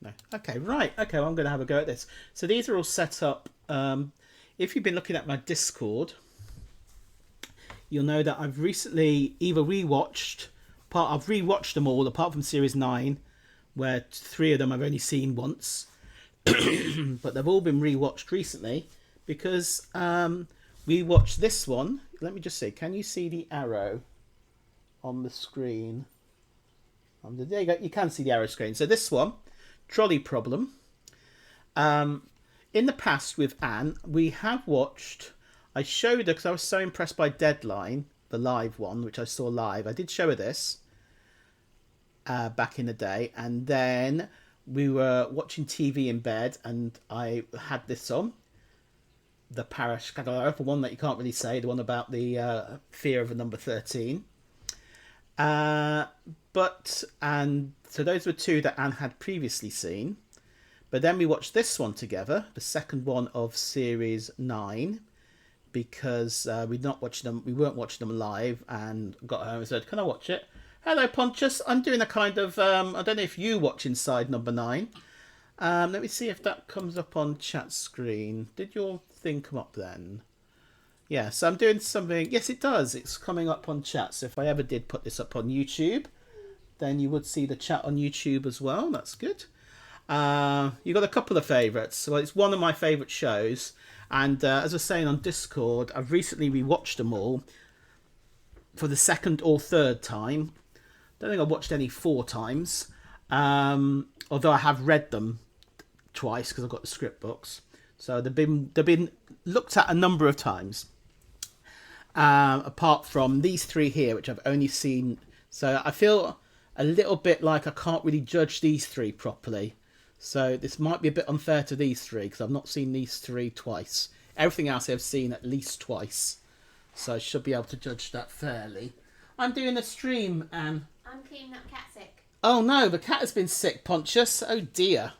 No. Okay, right. Okay, well, I'm going to have a go at this. So these are all set up. If you've been looking at my Discord, you'll know that I've recently either rewatched I've rewatched them all apart from Series 9, where three of them I've only seen once, but they've all been rewatched recently because we watched this one. Let me just see. Can you see the arrow on the screen? There you go. You can see the arrow screen. So this one, Trolley Problem. In the past with Anne, we have watched. I showed her because I was so impressed by Deadline, the live one, which I saw live. I did show her this back in the day, and then we were watching TV in bed, and I had this on, the Parashkadar, the one that you can't really say, the one about the fear of a number 13. And so those were two that Anne had previously seen. But then we watched this one together, the second one of Series 9, because we weren't watching them live, and got home and said, "Can I watch it?" Hello, Pontius. I'm doing a kind of I don't know if you watch Inside Number 9. Let me see if that comes up on chat screen. Did your thing come up then? Yeah, so I'm doing something. Yes, it does. It's coming up on chat. So if I ever did put this up on YouTube, then you would see the chat on YouTube as well. That's good. You got a couple of favourites. Well, it's one of my favourite shows. And as I was saying on Discord, I've recently rewatched them all for the second or third time. Don't think I've watched any 4 times. Although I have read them twice because I've got the script books. So they've been looked at a number of times. Apart from these 3 here, which I've only seen. So I feel a little bit like I can't really judge these 3 properly. So this might be a bit unfair to these 3 because I've not seen these 3 twice. Everything else I've seen at least twice. So I should be able to judge that fairly. I'm doing a stream, and I'm cleaning up cat sick. Oh no, the cat has been sick, Pontius. Oh dear.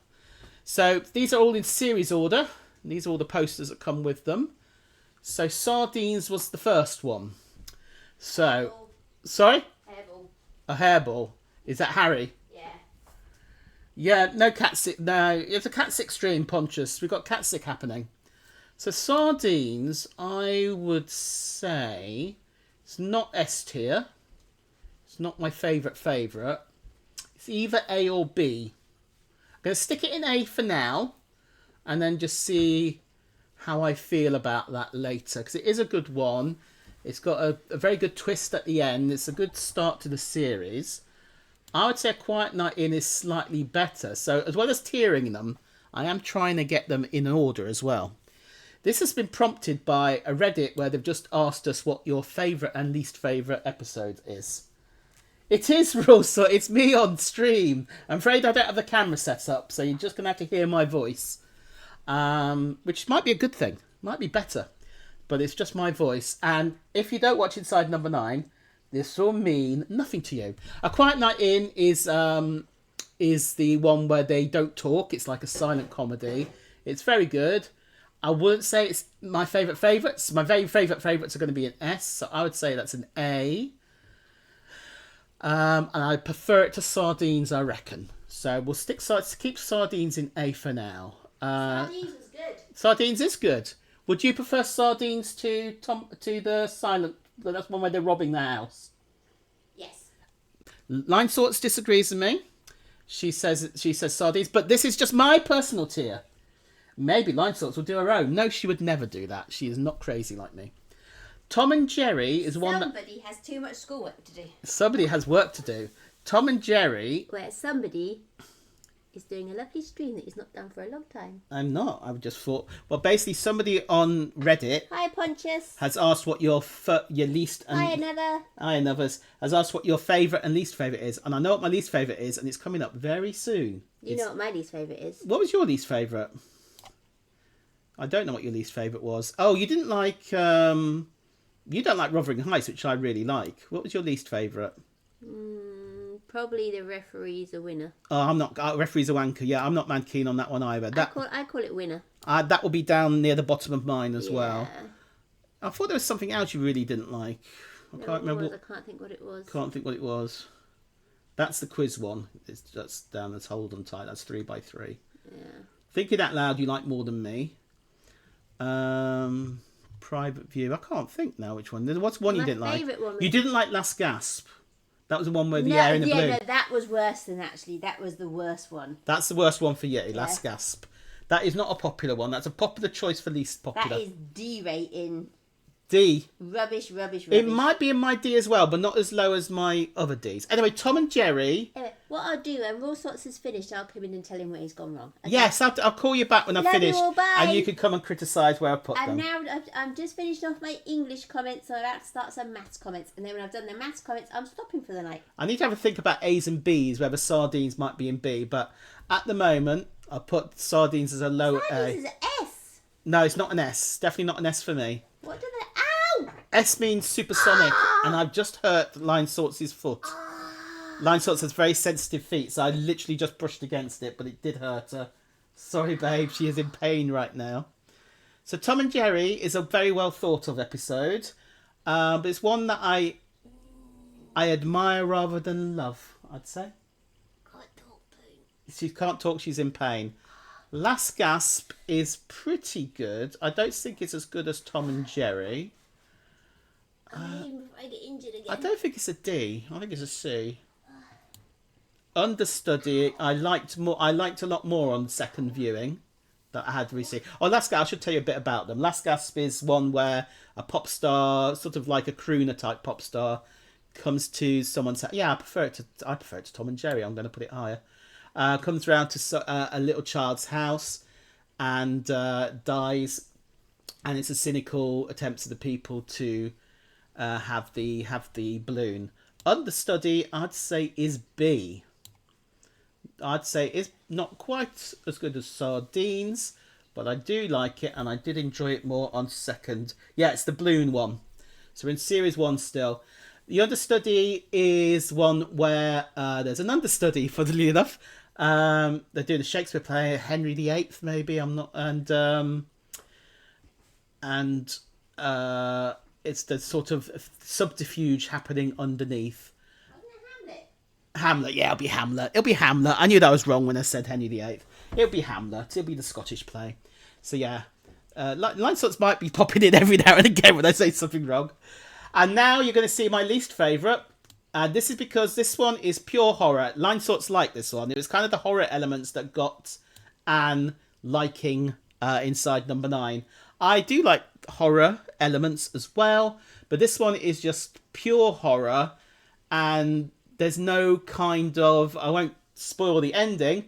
So these are all in series order. These are all the posters that come with them. So Sardines was the first one. So, Hairball. sorry? Hairball. A hairball. Is that Harry? Yeah. Yeah, no cat sick. No, it's a cat sick stream, Pontius. We've got cat sick happening. So Sardines, I would say, it's not S tier. It's not my favourite. It's either A or B. I'm going to stick it in A for now, and then just see how I feel about that later, because it is a good one. It's got a very good twist at the end. It's a good start to the series. I would say A Quiet Night In is slightly better. So as well as tiering them, I am trying to get them in order as well. This has been prompted by a Reddit where they've just asked us what your favourite and least favourite episode is. It is, Rosa. It's me on stream. I'm afraid I don't have the camera set up, so you're just going to have to hear my voice. Which might be a good thing. Might be better. But it's just my voice. And if you don't watch Inside Number 9, this will mean nothing to you. A Quiet Night In is the one where they don't talk. It's like a silent comedy. It's very good. I wouldn't say it's my favourites. My very favourites are going to be an S, so I would say that's an A. And I prefer it to Sardines, I reckon. So we'll keep Sardines in A for now. Sardines was good. Sardines is good. Would you prefer Sardines to the silent? That's one where they're robbing the house. Yes. Line Sorts disagrees with me. She says Sardines, but this is just my personal tier. Maybe Line Sorts will do her own. No, she would never do that. She is not crazy like me. Tom and Jerry is one that... Somebody has too much schoolwork to do. Somebody has work to do. Tom and Jerry... Where somebody is doing a lovely stream that he's not done for a long time. I'm not. I've just thought... Well, basically, somebody on Reddit... Hi, Pontius. ...has asked what your least... And, Hi, another. Hi, another. Has asked what your favourite and least favourite is. And I know what my least favourite is, and it's coming up very soon. You know what my least favourite is? What was your least favourite? I don't know what your least favourite was. Oh, you didn't like... You don't like Wuthering Heights, which I really like. What was your least favourite? Probably the referee's a winner. Oh, I'm not... Referee's a wanker. Yeah, I'm not mad keen on that one either. I call it winner. That will be down near the bottom of mine as well. Yeah. I thought there was something else you really didn't like. I can't remember. I can't think what it was. Can't think what it was. That's the quiz one. That's down as Hold 'em Tight. That's 3x3. Yeah. Thinking Out Loud, you like more than me. Private View. I can't think now which one. What's one you My didn't like? favourite one was- You didn't like Last Gasp. That was the one where the No, air in the balloon. no, that was worse than actually. That was the worst one. That's the worst one for you, Last Gasp. That is not a popular one. That's a popular choice for least popular. That is D rating. D. Rubbish, rubbish, rubbish. It might be in my D as well, but not as low as my other Ds. Anyway, Tom and Jerry. Anyway, what I'll do when Raw Sorts is finished, I'll come in and tell him where he's gone wrong. Okay? Yes, I'll call you back when I've Love you finished, all, bye. and you can come and criticise where I put And them. now I'm just finished off my English comments, so I'm about to start some maths comments. And then when I've done the maths comments, I'm stopping for the night. I need to have a think about A's and B's, whether sardines might be in B, but at the moment, I put sardines as a low This A. is an S. No, it's not an S. Definitely not an S for me. What do they... Ow! S means supersonic, and I've just hurt Line Sorts' foot. Line Sorts has very sensitive feet, so I literally just brushed against it, but it did hurt her. Sorry, babe, she is in pain right now. So Tom and Jerry is a very well thought of episode, but it's one that I admire rather than love, I'd say. She can't talk, she's in pain. Last Gasp is pretty good. I don't think it's as good as Tom and Jerry. I get injured again. I don't think it's a D. I think it's a C. Understudy, I liked a lot more on second viewing that I had recently. Oh, Last Gasp, I should tell you a bit about them. Last Gasp is one where a pop star, sort of like a crooner type pop star, comes to someone's house. Yeah, I prefer it to Tom and Jerry. I'm going to put it higher. Comes round to a little child's house and dies, and it's a cynical attempt of the people to have the balloon. Understudy, I'd say, is B. I'd say it's not quite as good as Sardines, but I do like it, and I did enjoy it more on second. Yeah, it's the balloon one. So we're in series 1 still. The understudy is one where there's an understudy, funnily enough. They're doing a Shakespeare play, Henry VIII, maybe. I'm not, and it's the sort of subterfuge happening underneath. Hamlet, yeah, it'll be Hamlet. It'll be Hamlet. I knew that was wrong when I said Henry VIII. It'll be Hamlet. It'll be the Scottish play. So yeah, Line Sorts might be popping in every now and again when I say something wrong. And now you're going to see my least favourite. And this is because this one is pure horror. Line Sorts like this one. It was kind of the horror elements that got Anne liking inside number 9. I do like horror elements as well, but this one is just pure horror, and there's no kind of, I won't spoil the ending,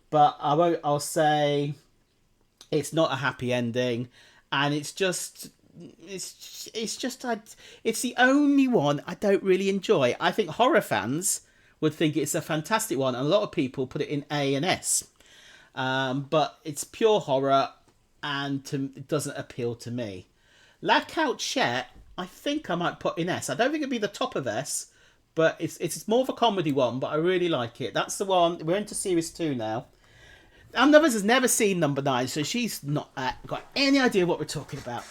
but I'll say it's not a happy ending, and it's the only one I don't really enjoy. I think horror fans would think it's a fantastic one, and a lot of people put it in A and S. But it's pure horror, and it doesn't appeal to me. La Couchette, I think I might put in S. I don't think it'd be the top of S, but it's more of a comedy one, but I really like it. That's the one. We're into series 2 now. Anne Lovers has never seen number 9, so she's not got any idea what we're talking about.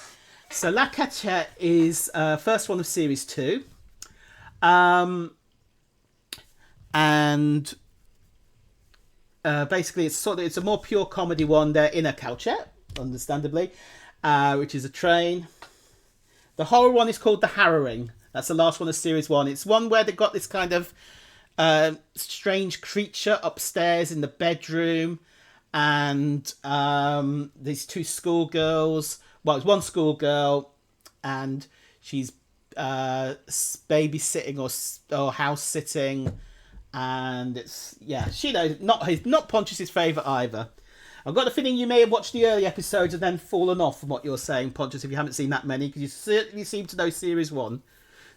So La Cachette is first one of series 2. And basically it's a more pure comedy one. They're in a couchette, understandably, which is a train. The horror one is called The Harrowing. That's the last one of series 1. It's one where they've got this kind of strange creature upstairs in the bedroom, and these 2 schoolgirls. Well, it's one schoolgirl, and she's babysitting or house sitting, and it's she knows not Pontius's favourite either. I've got the feeling you may have watched the early episodes and then fallen off from what you're saying, Pontius, if you haven't seen that many, because you certainly seem to know series 1.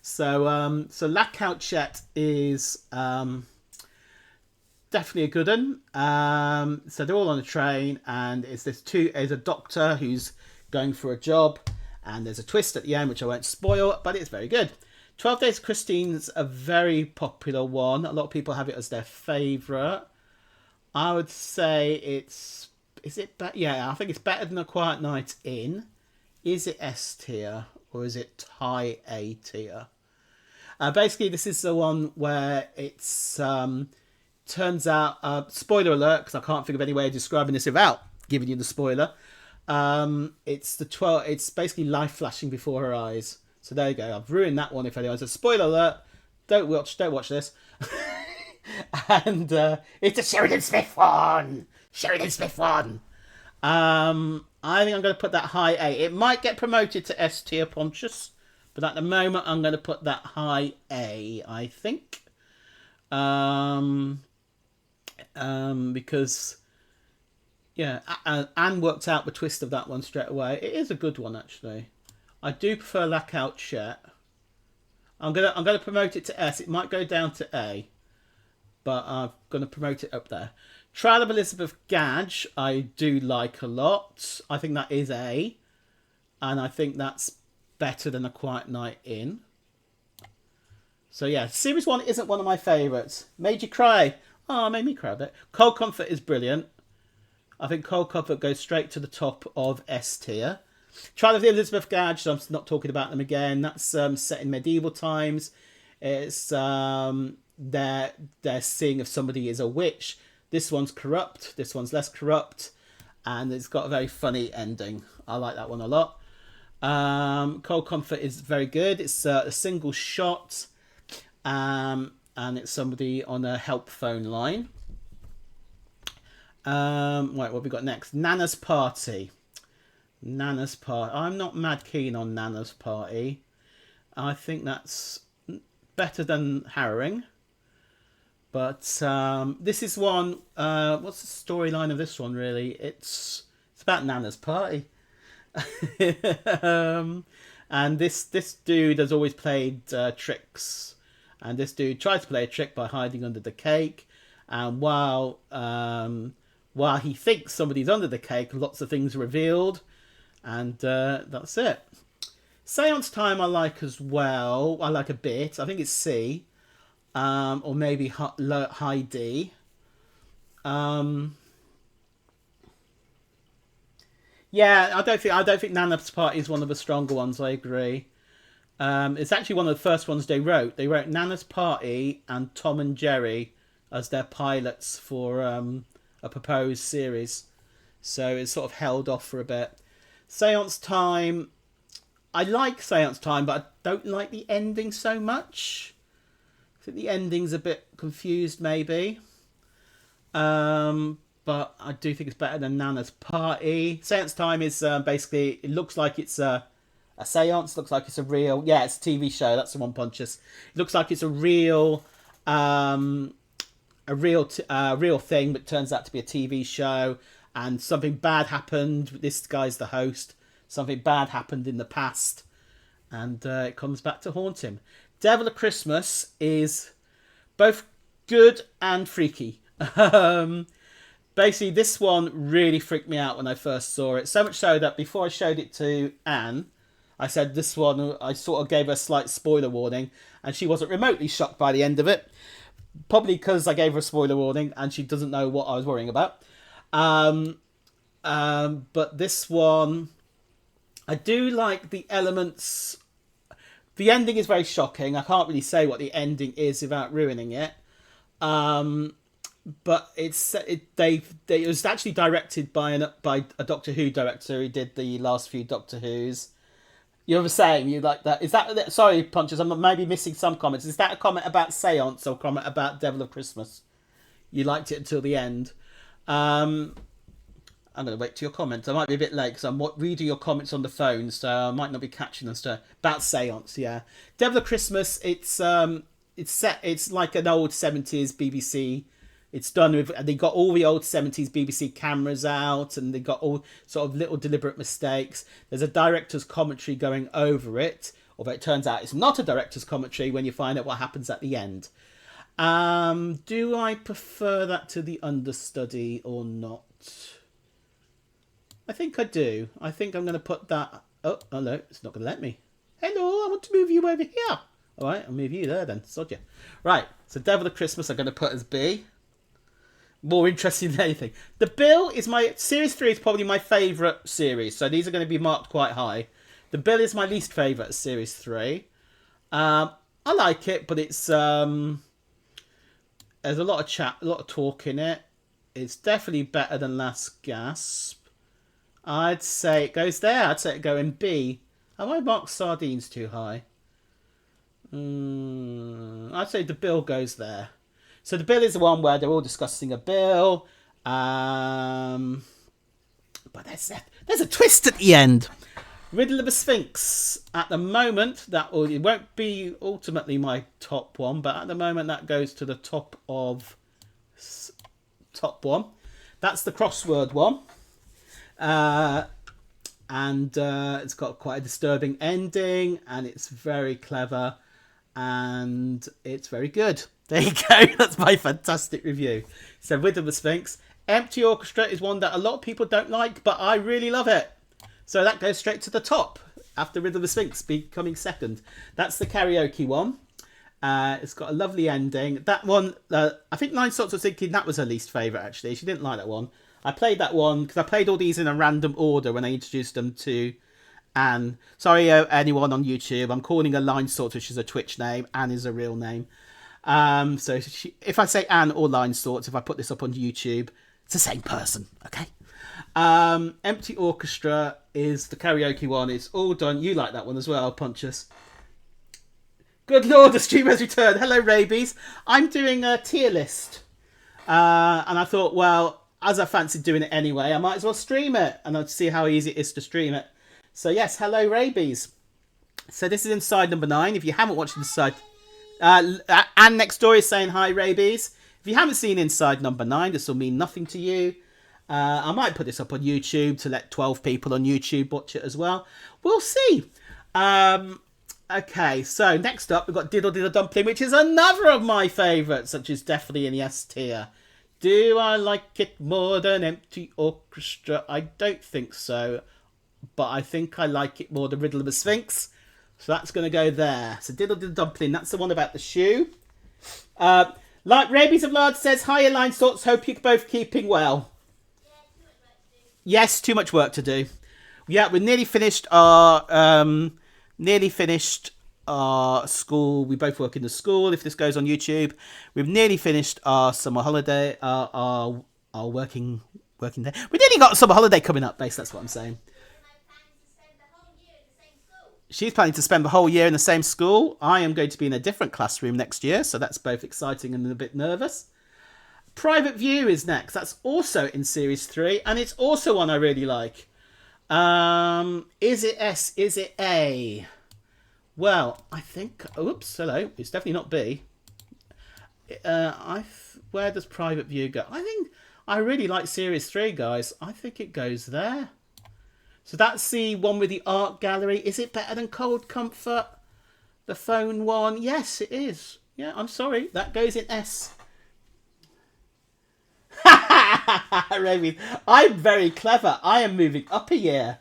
So La Couchette is definitely a good one. So they're all on a train, and there's a doctor who's going for a job, and there's a twist at the end which I won't spoil, but it's very good. 12 Days of Christine's a very popular one. A lot of people have it as their favourite. I would say I think it's better than A Quiet Night In. Is it S tier or is it high A tier? Basically, this is the one where it's turns out. Spoiler alert, because I can't think of any way of describing this without giving you the spoiler. It's the 12. It's basically life flashing before her eyes. So there you go. I've ruined that one. If anyone's a spoiler alert, don't watch this. And it's a Sheridan Smith one. Sheridan Smith one. I think I'm going to put that high A. It might get promoted to S tier, Pontius, but at the moment I'm going to put that high A. I think, because yeah, Anne worked out the twist of that one straight away. It is a good one actually. I do prefer Lockout Chet. I'm gonna promote it to S. It might go down to A, but I'm gonna promote it up there. Trial of Elizabeth Gadge, I do like a lot. I think that is A, and I think that's better than A Quiet Night In. So yeah, Series 1 isn't one of my favourites. Made you cry. Oh, made me cry a bit. Cold Comfort is brilliant. I think Cold Comfort goes straight to the top of S tier. Trial of the Elizabeth Gadge, I'm not talking about them again. That's set in medieval times. It's they're seeing if somebody is a witch. This one's corrupt. This one's less corrupt, and it's got a very funny ending. I like that one a lot. Cold Comfort is very good. It's a single shot, and it's somebody on a help phone line. Right, what have we got next? Nana's Party. Nana's Party. I'm not mad keen on Nana's Party. I think that's better than Harrowing. But this is one. What's the storyline of this one? Really, it's about Nana's party. And this dude has always played tricks, and this dude tries to play a trick by hiding under the cake. And while he thinks somebody's under the cake, lots of things are revealed, and that's it. Seance Time I like as well. I like a bit. I think it's C. Or maybe high D. Yeah, I don't think Nana's Party is one of the stronger ones. I agree. It's actually one of the first ones they wrote. They wrote Nana's Party and Tom and Jerry as their pilots for a proposed series, so it's sort of held off for a bit. Seance Time, I like Seance Time, but I don't like the ending so much. I think the ending's a bit confused, maybe. But I do think it's better than Nana's Party. Seance Time is basically, it looks like it's a seance. Looks like it's a real, yeah, it's a TV show. That's the one, Pontius. It looks like it's a real thing, but turns out to be a TV show. And something bad happened. This guy's the host. Something bad happened in the past, and it comes back to haunt him. Devil of Christmas is both good and freaky. Basically, this one really freaked me out when I first saw it. So much so that before I showed it to Anne, I said this one, I sort of gave her a slight spoiler warning, and she wasn't remotely shocked by the end of it. Probably because I gave her a spoiler warning and she doesn't know what I was worrying about. But this one, I do like the elements. The ending is very shocking. I can't really say what the ending is without ruining it. But it was actually directed by a Doctor Who director who did the last few Doctor Who's. You were saying you like that. Is that sorry, Punches? I'm maybe missing some comments. Is that a comment about Seance or a comment about Devil of Christmas? You liked it until the end. I'm going to wait to your comments. I might be a bit late because I'm reading your comments on the phone, so I might not be catching them. About Seance, yeah. Devil of Christmas. It's set. It's like an old 70s BBC. It's done with. They got all the old 70s BBC cameras out, and they got all sort of little deliberate mistakes. There's a director's commentary going over it, although it turns out it's not a director's commentary when you find out what happens at the end. Do I prefer that to the understudy or not? I think I do. I think I'm going to put that... Oh, hello. It's not going to let me. Hello, I want to move you over here. All right, I'll move you there then. Sod ya. Right, so Devil of Christmas I'm going to put as B. More interesting than anything. The Bill is my... Series 3 is probably my favourite series, so these are going to be marked quite high. The Bill is my least favourite of Series 3. I like it, but it's there's a lot of chat, a lot of talk in it. It's definitely better than Last Gasp. I'd say it goes there. I'd say it go in B. Have I marked Sardines too high? I'd say the bill goes there. So the bill is the one where they're all discussing a bill. But there's a twist at the end. Riddle of the Sphinx. At the moment, it won't be ultimately my top one, but at the moment that goes to the top one. That's the crossword one. And it's got quite a disturbing ending, and it's very clever, and it's very good. There you go. That's my fantastic review. So Riddle of the Sphinx. Empty Orchestra is one that a lot of people don't like, but I really love it. So that goes straight to the top after Riddle of the Sphinx becoming second. That's the karaoke one. It's got a lovely ending. That one, I think Nine Sorts was thinking that was her least favourite, actually. She didn't like that one. I played that one because I played all these in a random order when I introduced them to Anne. Sorry, anyone on YouTube. I'm calling her Line Sorts, which is a Twitch name. Anne is a real name. So if I say Anne or Line Sorts, if I put this up on YouTube, it's the same person, okay? Empty Orchestra is the karaoke one. It's all done. You like that one as well, Pontius. Good Lord, the stream has returned. Hello, Rabies. I'm doing a tier list. And I thought, well, as I fancied doing it anyway, I might as well stream it. And I'll see how easy it is to stream it. So, yes, hello, Rabies. So this is Inside number 9. If you haven't watched Inside... Anne next door is saying hi, Rabies. If you haven't seen Inside number 9, this will mean nothing to you. I might put this up on YouTube to let 12 people on YouTube watch it as well. We'll see. Okay, so next up we've got Diddle Diddle Dumpling, which is another of my favourites, which is definitely in the S tier. Do I like it more than Empty Orchestra? I don't think so, but I think I like it more than Riddle of the Sphinx. So that's going to go there. So Diddle Diddle Dumpling, that's the one about the shoe. Like Rabies of Lard says, hiya Line Sorts, hope you're both keeping well. Yes, too much work to do. Yeah, we're nearly finished our school. We both work in the school. If this goes on YouTube, we've nearly finished our summer holiday, our working day. We nearly got a summer holiday coming up, base. That's what I'm saying. She's planning to spend the whole year in the same school. I am going to be in a different classroom next year, so that's both exciting and a bit nervous. Private View is next. That's also in Series 3, and it's also one I really like. Is it S? Is it A? Well, I think... Oops, hello. It's definitely not B. Where does Private View go? I think I really like Series 3, guys. I think it goes there. So that's the one with the art gallery. Is it better than Cold Comfort? The phone one? Yes, it is. Yeah, I'm sorry. That goes in S. Raven, I'm very clever. I am moving up a year.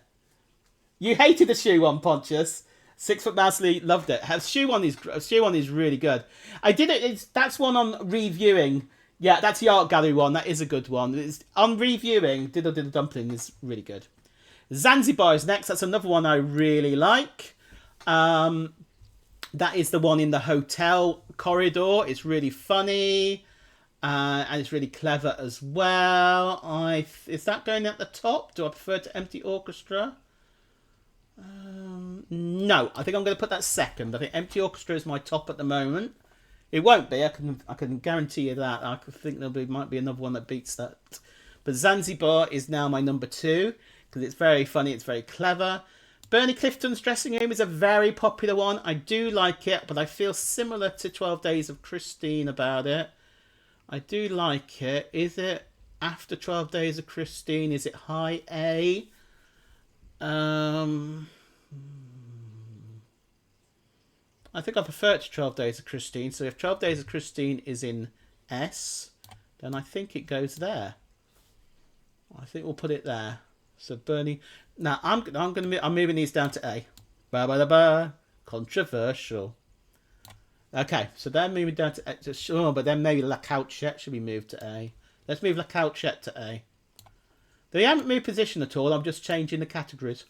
You hated the shoe one, Pontius. 6 Foot Mousely loved it. Shoe one is really good. I did it. That's one on reviewing. Yeah, that's the art gallery one. That is a good one. It's, on reviewing, Diddle Diddle Dumpling is really good. Zanzibar is next. That's another one I really like. That is the one in the hotel corridor. It's really funny. And it's really clever as well. Is that going at the top? Do I prefer to Empty Orchestra? No, I think I'm going to put that second. I think Empty Orchestra is my top at the moment. It won't be. I can guarantee you that. I think might be another one that beats that. But Zanzibar is now my number 2 because it's very funny. It's very clever. Bernie Clifton's Dressing Room is a very popular one. I do like it, but I feel similar to 12 Days of Christine about it. I do like it. Is it after 12 Days of Christine? Is it high A? I think I prefer it to 12 Days of Christine. So if 12 Days of Christine is in S, then I think it goes there. I think we'll put it there. So Bernie. Now I'm moving these down to A. Ba ba ba ba. Controversial. Okay, so then moving down to sure, but then maybe La Couchette should be moved to A. Let's move La Couchette to A. They haven't moved position at all. I'm just changing the categories.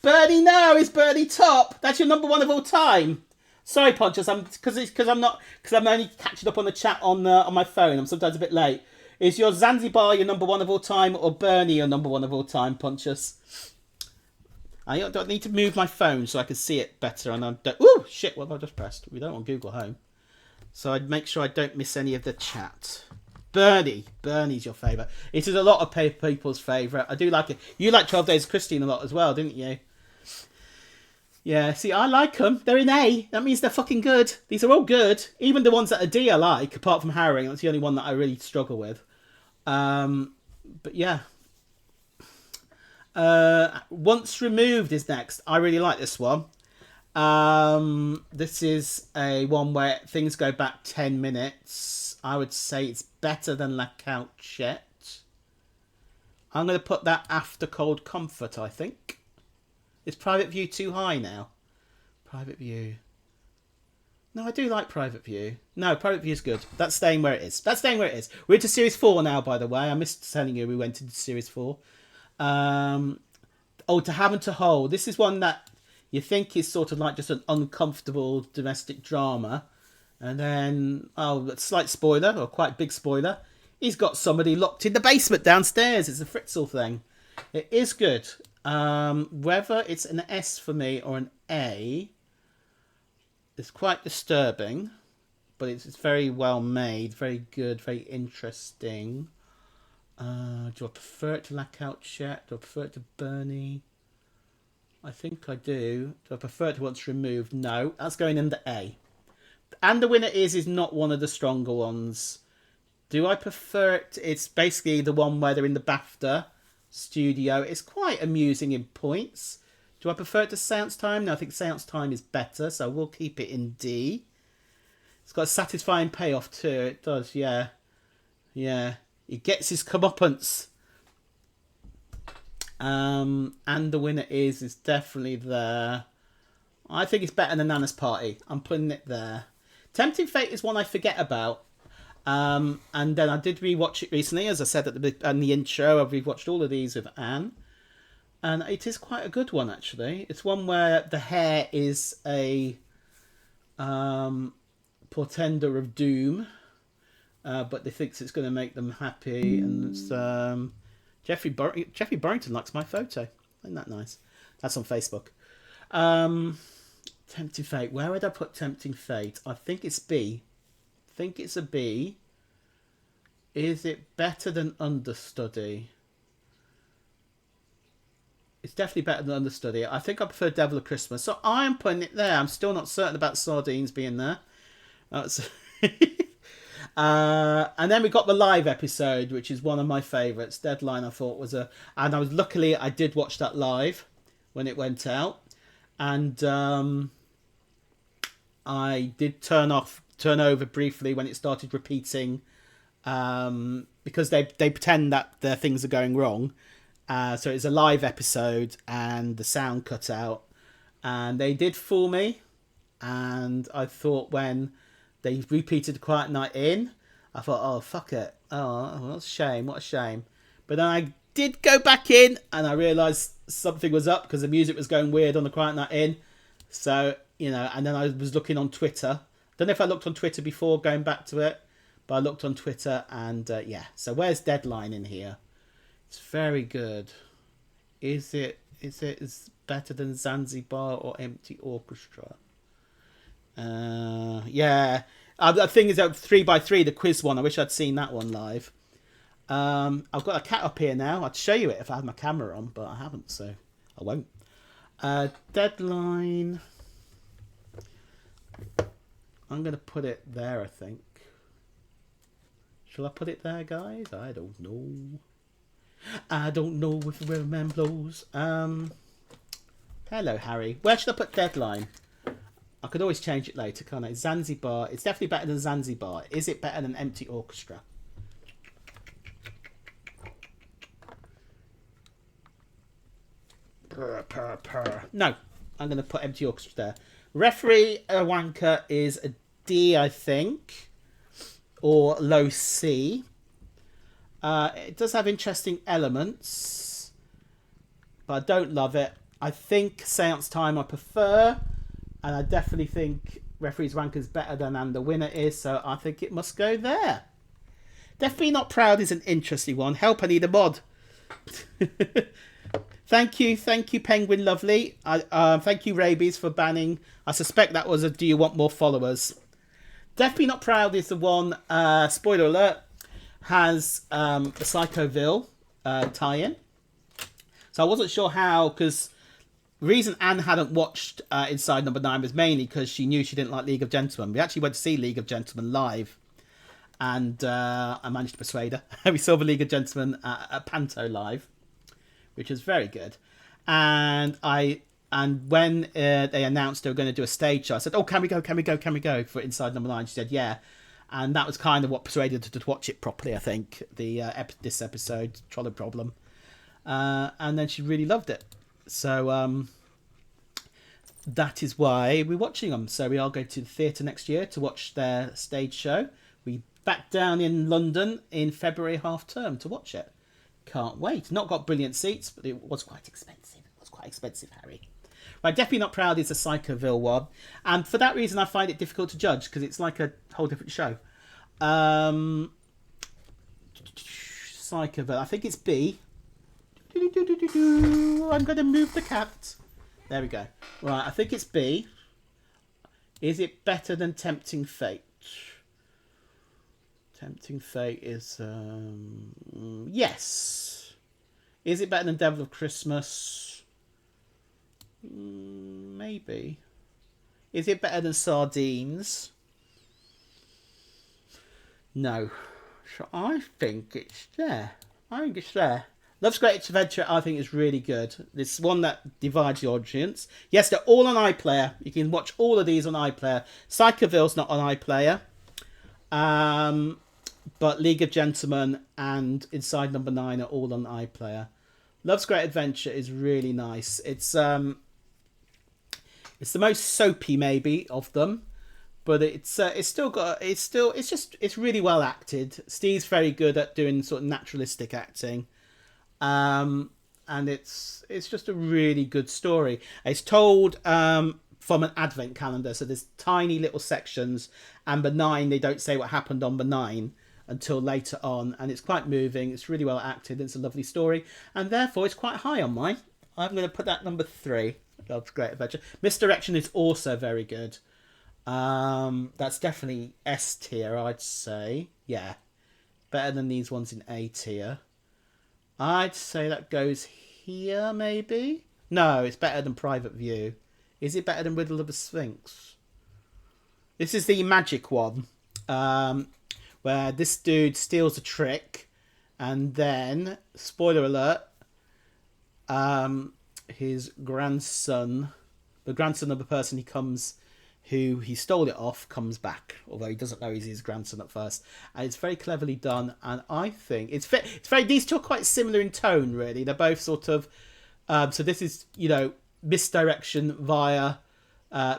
Bernie, no, is Bernie top? That's your number one of all time. Sorry, Pontius, because I'm only catching up on the chat on my phone. I'm sometimes a bit late. Is your Zanzibar your number one of all time, or Bernie your number one of all time, Pontius? I don't need to move my phone so I can see it better. And I don't. Oh shit! What have I just pressed? We don't want Google Home, so I'd make sure I don't miss any of the chat. Bernie's your favourite. It is a lot of people's favourite. I do like it. You like 12 Days of Christine a lot as well, didn't you? Yeah, see, I like them. They're in A. That means they're fucking good. These are all good. Even the ones that are D I like, apart from Harrowing. That's the only one that I really struggle with. But yeah. Once Removed is next. I really like this one. This is a one where things go back 10 minutes. I would say it's better than La Couchette. I'm going to put that after Cold Comfort, I think. Is Private View too high now? Private View. No, I do like Private View. No, Private View is good. That's staying where it is. We're into Series 4 now, by the way. I missed telling you we went into Series 4. To Have and to Hold. This is one that you think is sort of like just an uncomfortable domestic drama. And then, a slight spoiler, or quite big spoiler. He's got somebody locked in the basement downstairs. It's a Fritzl thing. It is good. Whether it's an S for me or an A, it's quite disturbing, but it's very well made, very good, very interesting. Do I prefer it to La Couchette? Do I prefer it to Bernie? I think I do. Do I prefer it to Once Removed? No, that's going in the A. And The Winner is not one of the stronger ones. Do I prefer it? It's basically the one where they're in the BAFTA studio. It's quite amusing in points. Do I prefer it to Seance Time? No, I think Seance Time is better, so we'll keep it in D. It's got a satisfying payoff too. It does, yeah. Yeah. He gets his comeuppance. And The Winner is definitely there. I think it's better than Nana's Party. I'm putting it there. Tempting Fate is one I forget about. And then I did rewatch it recently, as I said in the intro. I've rewatched all of these with Anne, and it is quite a good one actually. It's one where the hair is a portender of doom, but they think it's going to make them happy. And it's Jeffrey Burrington likes my photo. Isn't that nice? That's on Facebook. Tempting Fate. Where would I put Tempting Fate? I think it's B. I think it's a B. Is it better than Understudy? It's definitely better than Understudy. I think I prefer Devil of Christmas. So I am putting it there. I'm still not certain about Sardines being there. And then we got the live episode, which is one of my favourites. Deadline, I thought was and luckily I did watch that live when it went out. And I did turn over briefly when it started repeating, because they pretend that their things are going wrong. So it's a live episode and the sound cut out, and they did fool me. And I thought when they repeated Quiet Night In, I thought, oh fuck it, oh what a shame. But then I did go back in and I realised something was up because the music was going weird on the Quiet Night In. So, and then I was looking on Twitter. Don't know if I looked on Twitter before going back to it, but I looked on Twitter and yeah. So where's Deadline in here? It's very good. Is it better than Zanzibar or Empty Orchestra? Yeah. The thing is, 3x3, the quiz one. I wish I'd seen that one live. I've got a cat up here now. I'd show you it if I had my camera on, but I haven't, so I won't. Deadline. I'm going to put it there, I think. Shall I put it there, guys? I don't know. I don't know if the man blows. Hello, Harry. Where should I put Deadline? I could always change it later, can't I? Zanzibar. It's definitely better than Zanzibar. Is it better than Empty Orchestra? Purr. No. I'm going to put Empty Orchestra there. Referee Wanker is a D, I think. Or low C. It does have interesting elements, but I don't love it. I think Seance Time I prefer, and I definitely think Referee's Wank is better than And the Winner is, so I think it must go there. Definitely Not Proud is an interesting one. Help, I need a mod. Thank you, Penguin Lovely. Thank you, Rabies, for banning. I suspect that was a Do You Want More Followers? Definitely Not Proud is the one, spoiler alert, has the Psychoville tie-in. So I wasn't sure how, because the reason Anne hadn't watched Inside Number 9 was mainly because she knew she didn't like League of Gentlemen. We actually went to see League of Gentlemen live, and I managed to persuade her. We saw the League of Gentlemen at Panto live, which was very good. And when they announced they were going to do a stage show, I said, "Oh, can we go for Inside Number 9?" She said, "Yeah." And that was kind of what persuaded her to watch it properly, I think, this episode, Trolley Problem. And then she really loved it. So that is why we're watching them. So we are going to the theatre next year to watch their stage show. We back down in London in February half term to watch it. Can't wait. Not got brilliant seats, but it was quite expensive. Harry. Right, Definitely Not Proud is a Psychoville one. And for that reason, I find it difficult to judge because it's like a whole different show. Psychoville, I think it's B. I'm going to move the cat. There we go. Right, I think it's B. Is it better than Tempting Fate? Tempting Fate is... yes. Is it better than Devil of Christmas? Maybe. Is it better than Sardines? No. So I think it's there. Love's Great Adventure, I think, is really good. It's one that divides the audience. Yes, they're all on iPlayer. You can watch all of these on iPlayer. Psychoville's not on iPlayer. But League of Gentlemen and Inside Number 9 are all on iPlayer. Love's Great Adventure is really nice. It's the most soapy maybe of them, but it's really well acted. Steve's very good at doing sort of naturalistic acting, and it's just a really good story. It's told from an advent calendar, so there's tiny little sections, and benign they don't say what happened on benign until later on, and it's quite moving. It's really well acted. It's a lovely story, and therefore it's quite high on mine. I'm going to put that number 3. Love's Great Adventure. Misdirection is also very good. That's definitely S tier, I'd say. Yeah, better than these ones in A tier. I'd say that goes here, maybe. No, it's better than Private View. Is it better than Riddle of the Sphinx? This is the magic one, where this dude steals a trick, and then, spoiler alert, his grandson, the grandson of the person who he stole it off, comes back, although he doesn't know he's his grandson at first. And it's very cleverly done, and I think it's very. These two are quite similar in tone, really. They're both sort of. So this is, misdirection via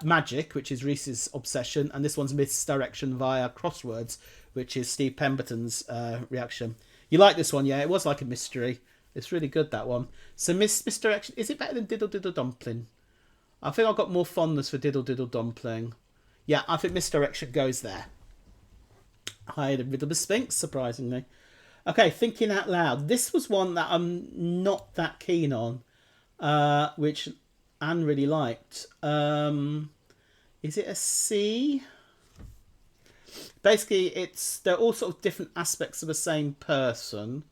magic, which is Reese's obsession, and this one's misdirection via crosswords, which is Steve Pemberton's reaction. You like this one, yeah? It was like a mystery. It's really good, that one. So misdirection, is it better than Diddle Diddle Dumpling? I think I've got more fondness for Diddle Diddle Dumpling. Yeah, I think misdirection goes there. Higher than Riddle of the Sphinx, surprisingly. Okay, Thinking Out Loud. This was one that I'm not that keen on, which Anne really liked. Is it a C? Basically, they're all sort of different aspects of the same person.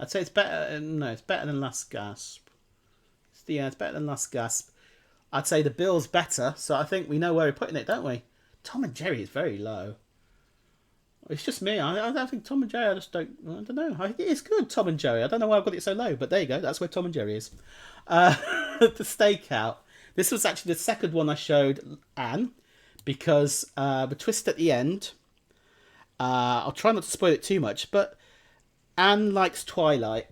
I'd say it's better. No, it's better than Last Gasp. It's better than Last Gasp. I'd say The Bill's better, so I think we know where we're putting it, don't we? Tom and Jerry is very low. It's just me. I don't think Tom and Jerry. I don't know. It's good, Tom and Jerry. I don't know why I've got it so low, but there you go. That's where Tom and Jerry is. The Stakeout. This was actually the second one I showed Anne, because the twist at the end. I'll try not to spoil it too much, but Anne likes Twilight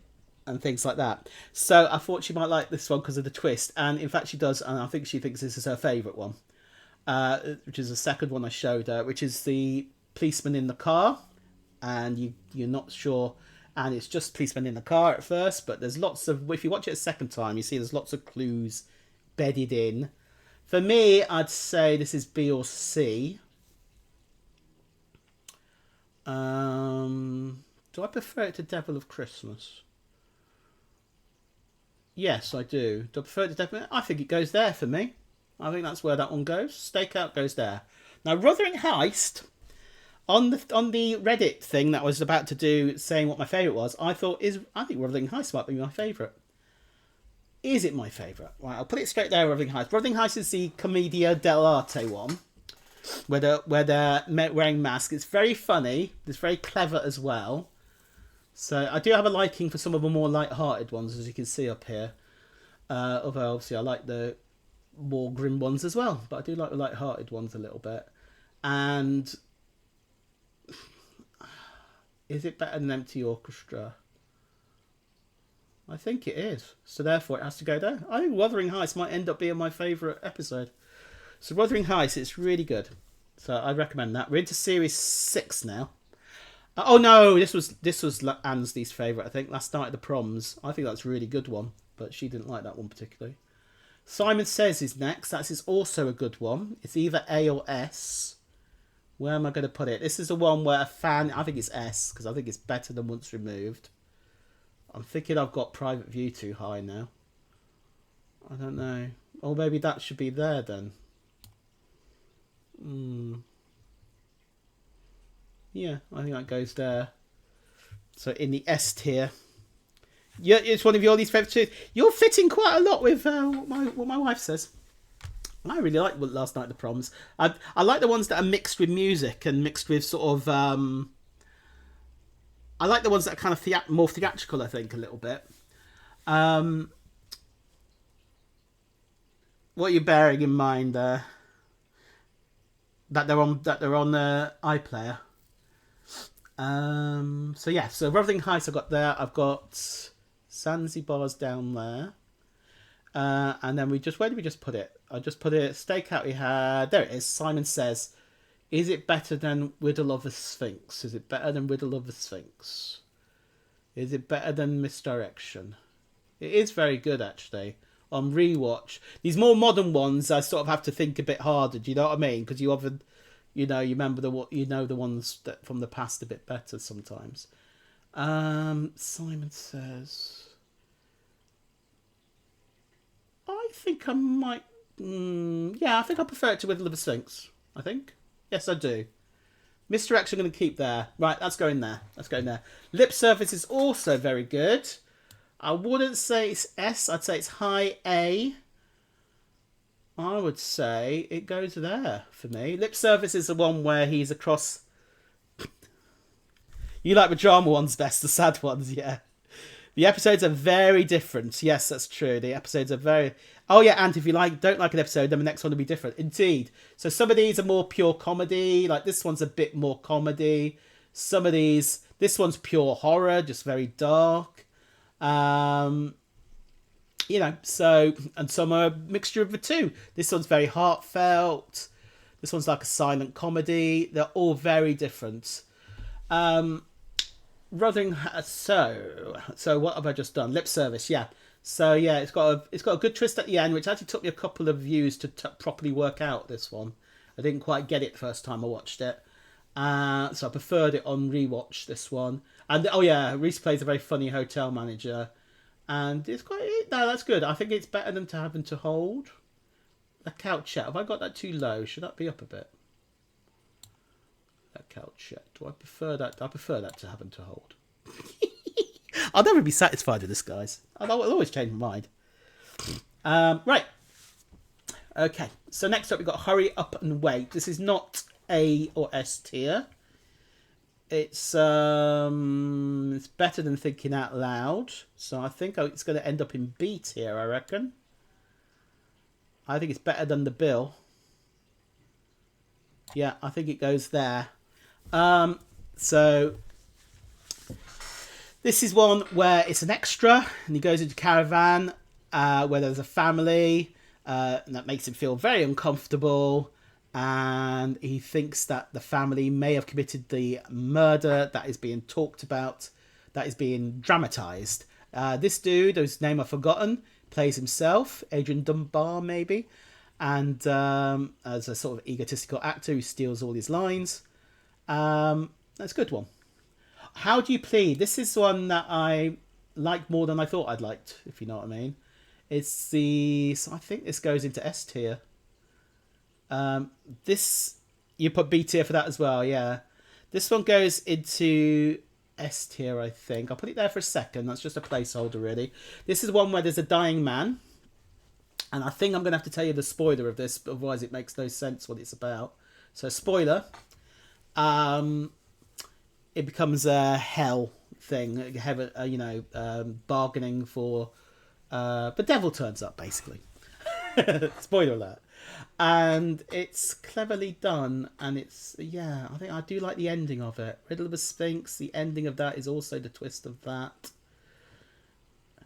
and things like that. So I thought she might like this one because of the twist. And in fact she does, and I think she thinks this is her favourite one. Which is the second one I showed her, which is the policeman in the car. And you're not sure, and it's just policeman in the car at first, but there's lots of, if you watch it a second time, you see there's lots of clues bedded in. For me, I'd say this is B or C. Do I prefer it to Devil of Christmas? Yes, I do. Do I prefer it to Devil? I think it goes there for me. I think that's where that one goes. Stakeout goes there. Now, Wuthering Heist, on the Reddit thing that I was about to do, saying what my favourite was, I think Wuthering Heist might be my favourite. Is it my favourite? Right, I'll put it straight there, Wuthering Heist. Wuthering Heist is the Commedia dell'arte one, where they're wearing masks. It's very funny. It's very clever as well. So I do have a liking for some of the more light-hearted ones, as you can see up here. Although, obviously, I like the more grim ones as well. But I do like the light-hearted ones a little bit. And is it better than Empty Orchestra? I think it is. So therefore it has to go there. I think Wuthering Heist might end up being my favourite episode. So Wuthering Heist, it's really good. So I recommend that. We're into series 6 now. Oh no, this was Anne's least favourite, I think. Last Night at the Proms. I think that's a really good one. But she didn't like that one particularly. Simon Says is next. That is also a good one. It's either A or S. Where am I going to put it? This is the one where a fan... I think it's S, because I think it's better than Once Removed. I'm thinking I've got Private View too high now. I don't know. Or maybe that should be there then. Yeah, I think that goes there. So in the S tier. Yeah, it's one of your least favourite too. You're fitting quite a lot with what my wife says. I really like Last Night at the Proms. I like the ones that are mixed with music and mixed with sort of... I like the ones that are kind of more theatrical, I think, a little bit. What are you bearing in mind there? That they're on iPlayer. So yeah, so Wuthering Heights I've got there. I've got Zanzibar's down there. And then where did we just put it? I just put it, Stakeout we had, there it is, Simon Says, is it better than Riddle of the Sphinx? Is it better than Riddle of the Sphinx? Is it better than Misdirection? It is very good, actually. On rewatch, these more modern ones, I sort of have to think a bit harder. Do you know what I mean? Because you often, you remember the ones that from the past a bit better sometimes. Simon Says, I think I might. Yeah, I think I prefer it to Riddle of the Sphinx. I think. Yes, I do. Misdirection I'm going to keep there. Right, that's going there. That's going there. Lip Service is also very good. I wouldn't say it's S. I'd say it's high A. I would say it goes there for me. Lip Service is the one where he's across... You like the drama ones best, the sad ones, yeah. The episodes are very different. Yes, that's true. The episodes are very... Oh yeah, and if you don't like an episode, then the next one will be different. Indeed. So some of these are more pure comedy. Like this one's a bit more comedy. Some of these... This one's pure horror, just very dark. So... And some are a mixture of the two. This one's very heartfelt. This one's like a silent comedy. They're all very different. So what have I just done? Lip Service, yeah. So yeah, it's got a good twist at the end, which actually took me a couple of views to properly work out this one. I didn't quite get it the first time I watched it, so I preferred it on rewatch. This one, and oh yeah, Reese plays a very funny hotel manager, and it's quite that's good. I think it's better than To Have and to Hold. The Couch Chat. Have I got that too low? Should that be up a bit? That Couch Chat. Do I prefer that? I prefer that To Have and to Hold. I'll never be satisfied with this, guys. I'll always change my mind. Right. Okay. So next up, we've got Hurry Up and Wait. This is not A or S tier. It's better than Thinking Out Loud. So I think it's going to end up in B tier, I reckon. I think it's better than The Bill. Yeah, I think it goes there. So... This is one where it's an extra and he goes into a caravan where there's a family and that makes him feel very uncomfortable, and he thinks that the family may have committed the murder that is being talked about, that is being dramatised. This dude, whose name I've forgotten, plays himself, Adrian Dunbar maybe, and as a sort of egotistical actor who steals all his lines. That's a good one. How Do You Plead? This is one that I like more than I thought I'd liked, if you know what I mean. It's so I think this goes into S tier. This, you put B tier for that as well, yeah. This one goes into S tier, I think. I'll put it there for a second. That's just a placeholder, really. This is one where there's a dying man. And I think I'm going to have to tell you the spoiler of this, but otherwise it makes no sense what it's about. So, spoiler. It becomes a hell thing. Bargaining for... the devil turns up, basically. Spoiler alert. And it's cleverly done, and it's, yeah, I think I do like the ending of it. Riddle of the Sphinx, the ending of that is also the twist of that.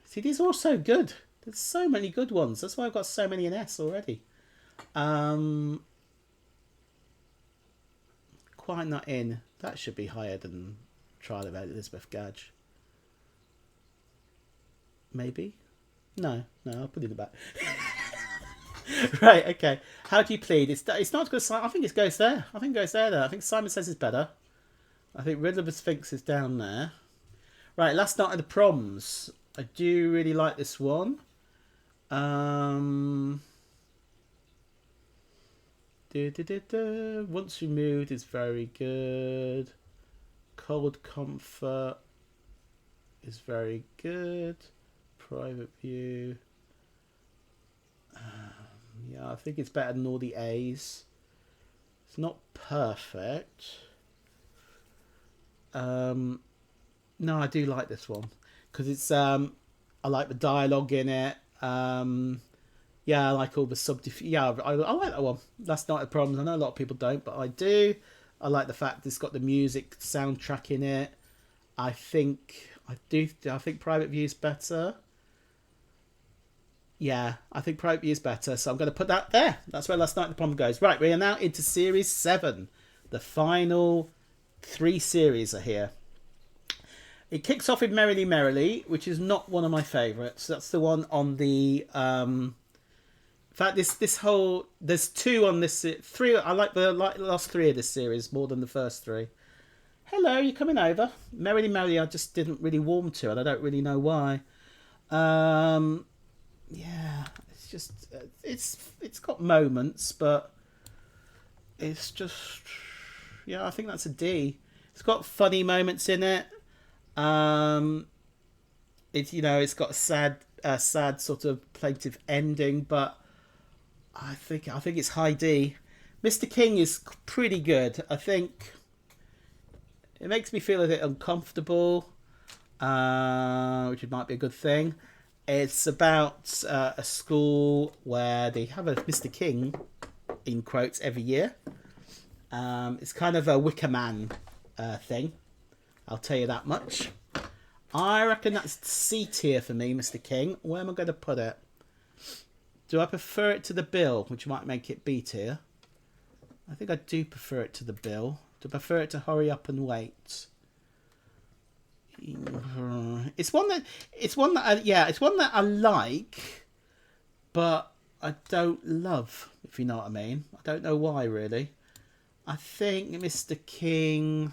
See, these are all so good. There's so many good ones. That's why I've got so many in S already. Quite Not In. That should be higher than Trial of Elizabeth Gadge. Maybe? No, I'll put it back. Right, okay. How Do You Plead? It's not good. I think it goes there. I think Simon Says is better. I think Riddle of the Sphinx is down there. Right, Last Night at the Proms. I do really like this one. Once Removed is very good. Cold Comfort is very good. Private View. Yeah, I think it's better than all the A's. It's not perfect. No, I do like this one because it's I like the dialogue in it. Yeah, I like all the Yeah, I like that one. Last Night at Proms. I know a lot of people don't, but I do. I like the fact it's got the music soundtrack in it. I think Private View is better. Yeah, I think Private View is better, so I'm going to put that there. That's where Last Night at the Prom goes. Right, we are now into Series 7. The final 3 series are here. It kicks off with Merrily Merrily, which is not one of my favourites. That's the one on the... in fact, this whole... There's 2 on this... 3. I like the last 3 of this series more than the first 3. Hello, you coming over? Merrily Merrily I just didn't really warm to, and I don't really know why. Yeah, it's just it's got moments, but it's just, yeah, I think that's a D. It's got funny moments in it. It's got a sad sort of plaintive ending, but I think it's high D. Mr. King is pretty good. I think it makes me feel a bit uncomfortable, which might be a good thing. It's about a school where they have a Mr. King, in quotes, every year. It's kind of a Wicker Man thing. I'll tell you that much. I reckon that's C tier for me, Mr. King. Where am I going to put it? Do I prefer it to The Bill, which might make it B tier? I think I do prefer it to The Bill. Do I prefer it to Hurry Up and Wait? It's one that I like, but I don't love, if you know what I mean. I don't know why, really. I think Mr. King...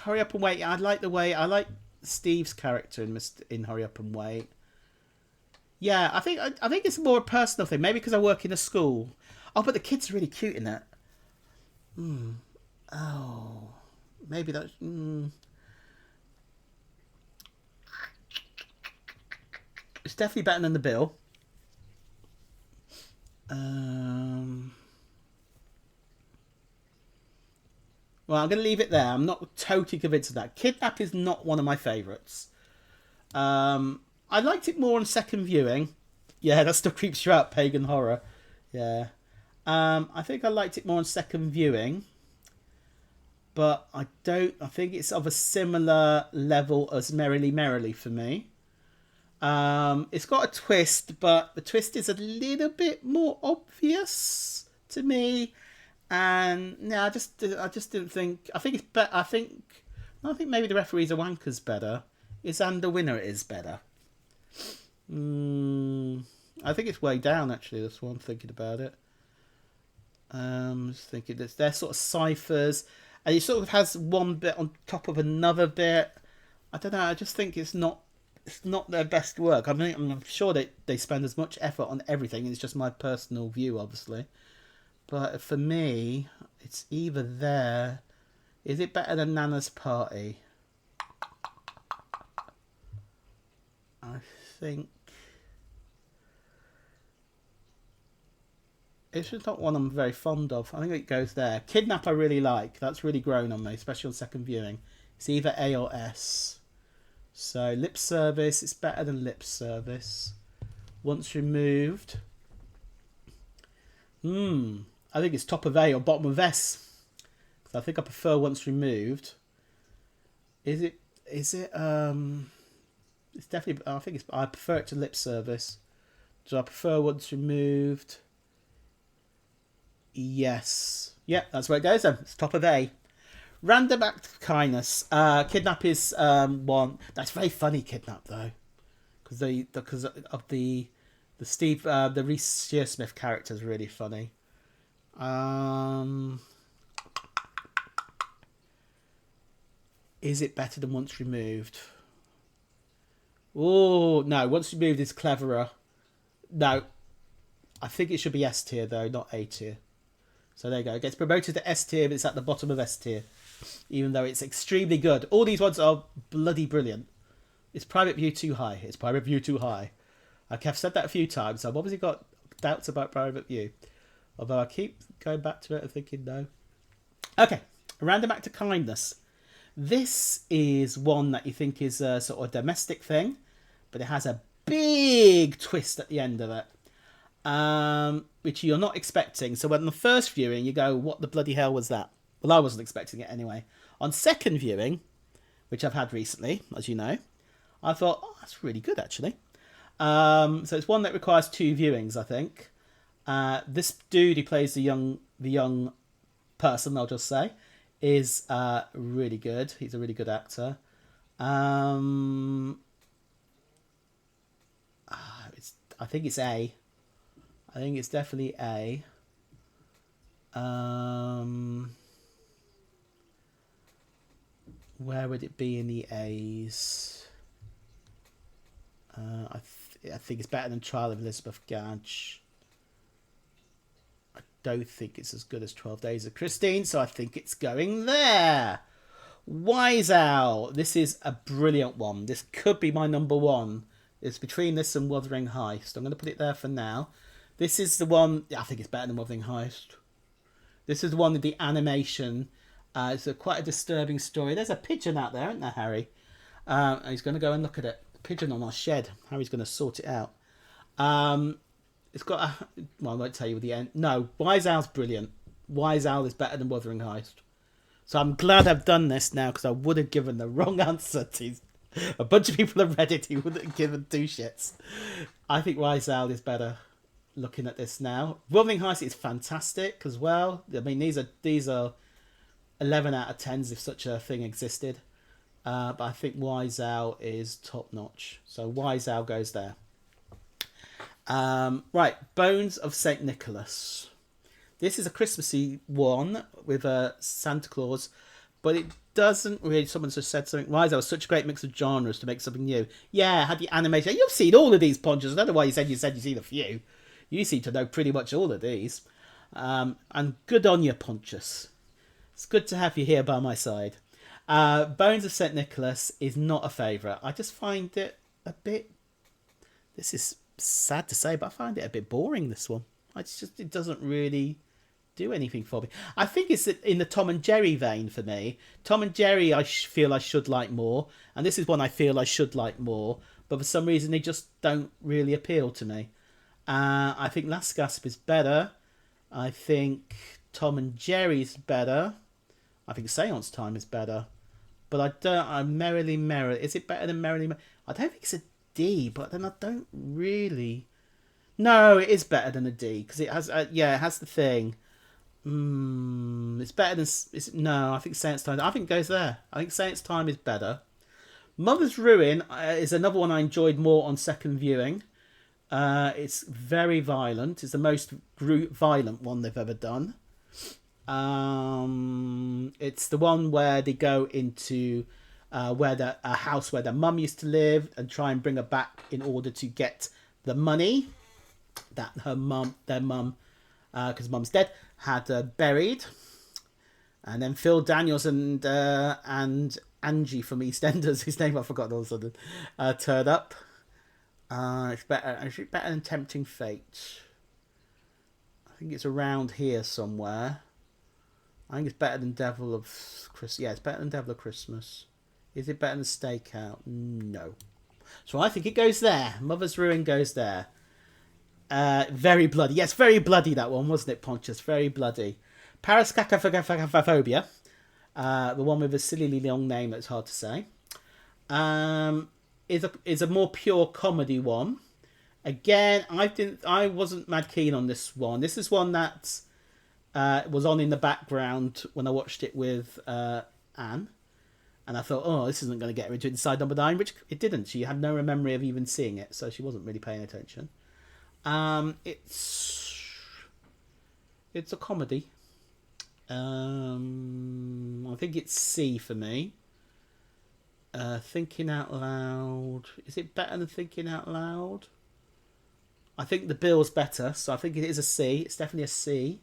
Hurry Up and Wait. I like Steve's character in Hurry Up and Wait. Yeah, I think it's more a personal thing. Maybe because I work in a school. Oh, but the kids are really cute in it. Oh, maybe that's... It's definitely better than The Bill. Well, I'm going to leave it there. I'm not totally convinced of that. Kidnap is not one of my favourites. I liked it more on second viewing. Yeah, that still creeps you out, Pagan Horror. Yeah. I think I liked it more on second viewing. But I think it's of a similar level as Merrily Merrily for me. It's got a twist, but the twist is a little bit more obvious to me. And no, I just didn't think. I think it's better. I think I think maybe the referees are wankers better. Is And the Winner is better. I think it's way down actually. That's what I'm thinking about it. Just thinking that they're sort of ciphers, and it sort of has one bit on top of another bit. I don't know. I just think it's not their best work. I mean, I'm sure they spend as much effort on everything. It's just my personal view, obviously. But for me, it's either there. Is it better than Nana's Party? I think it's just not one I'm very fond of. I think it goes there. Kidnap I really like. That's really grown on me, especially on second viewing. It's either A or S. So Lip Service, it's better than Lip Service. Once Removed. I think it's top of A or bottom of S. I think I prefer Once Removed. Is it it's definitely, I prefer it to Lip Service. Do I prefer Once Removed? Yes. Yep, that's where it goes then. It's top of A. Random Act of Kindness. Kidnap is one. That's very funny, Kidnap, though. Because of the Reece Shearsmith character is really funny. Is it better than Once Removed? Oh, no. Once Removed is cleverer. No. I think it should be S tier, though, not A tier. So there you go. It gets promoted to S tier, but it's at the bottom of S tier. Even though it's extremely good. All these ones are bloody brilliant. Is Private View too high? It's Private View too high. I've said that a few times. I've obviously got doubts about Private View. Although I keep going back to it and thinking no. Okay. A Random Act of Kindness. This is one that you think is a sort of domestic thing, but it has a big twist at the end of it, which you're not expecting. So when the first viewing, you go, what the bloody hell was that? Well, I wasn't expecting it anyway. On second viewing, which I've had recently, as you know, I thought, oh, that's really good, actually. So it's one that requires 2 viewings, I think. This dude who plays the young person, I'll just say, is really good. He's a really good actor. I think it's A. I think it's definitely A. Where would it be in the A's? I think it's better than Trial of Elizabeth Gadge. I don't think it's as good as 12 Days of Christine, so I think it's going there. Wise Owl. This is a brilliant one. This could be my number one. It's between this and Wuthering Heist. I'm going to put it there for now. This is the one. I think it's better than Wuthering Heist. This is the one with the animation. It's quite a disturbing story. There's a pigeon out there, isn't there, Harry? And he's going to go and look at it. Pigeon on our shed. Harry's going to sort it out. It's got a... Well, I won't tell you the end. No, Wise Owl's brilliant. Wise Owl is better than Wuthering Heist. So I'm glad I've done this now, because I would have given the wrong answer to a bunch of people on Reddit who wouldn't have given 2 shits. I think Wise Owl is better looking at this now. Wuthering Heist is fantastic as well. I mean, these are 11 out of 10s if such a thing existed. But I think Wise Owl is top notch. So Wise Owl goes there. Right, Bones of St. Nicholas. This is a Christmassy one with Santa Claus, but it doesn't really... Someone just said something. Wise Owl was such a great mix of genres to make something new. Yeah, had the animation. You've seen all of these Ponchos. I don't know why you said you've seen a few. You seem to know pretty much all of these. And good on you, Ponchos. It's good to have you here by my side. Bones of St. Nicholas is not a favourite. I just find it a bit... This is sad to say, but I find it a bit boring, this one. It doesn't really do anything for me. I think it's in the Tom and Jerry vein for me. Tom and Jerry I feel I should like more, and this is one I feel I should like more, but for some reason they just don't really appeal to me. I think Last Gasp is better. I think Tom and Jerry's better. I think Seance Time is better. But Merrily Merrily. Is it better than Merrily Merrily? I don't think it's a D, but then I don't really... No, it is better than a D, because it has, it has the thing. It's better than. No, I think Saints Time. I think it goes there. I think Saints Time is better. Mother's Ruin is another one I enjoyed more on second viewing. It's very violent. It's the most violent one they've ever done. It's the one where they go into a house where their mum used to live and try and bring her back in order to get the money that their mum, because mum's dead, had buried. And then Phil Daniels and Angie from EastEnders, whose name I forgot all of a sudden, turned up. It's better than Tempting Fate. I think it's around here somewhere. I think it's better than Devil of Christmas. Yeah, it's better than Devil of Christmas. Is it better than Stakeout? No. So I think it goes there. Mother's Ruin goes there. Very bloody. Yes, very bloody, that one, wasn't it, Pontius? Very bloody. Parascacophobia. The one with a silly long name that's hard to say. Is a more pure comedy one. Again, I wasn't mad keen on this one. This is one that was on in the background when I watched it with Anne. And I thought, oh, this isn't going to get her into Inside Number 9, which it didn't. She had no memory of even seeing it, so she wasn't really paying attention. It's a comedy. I think it's C for me. Thinking Out Loud. Is it better than Thinking Out Loud? I think The Bill's better, so I think it is a C. It's definitely a C.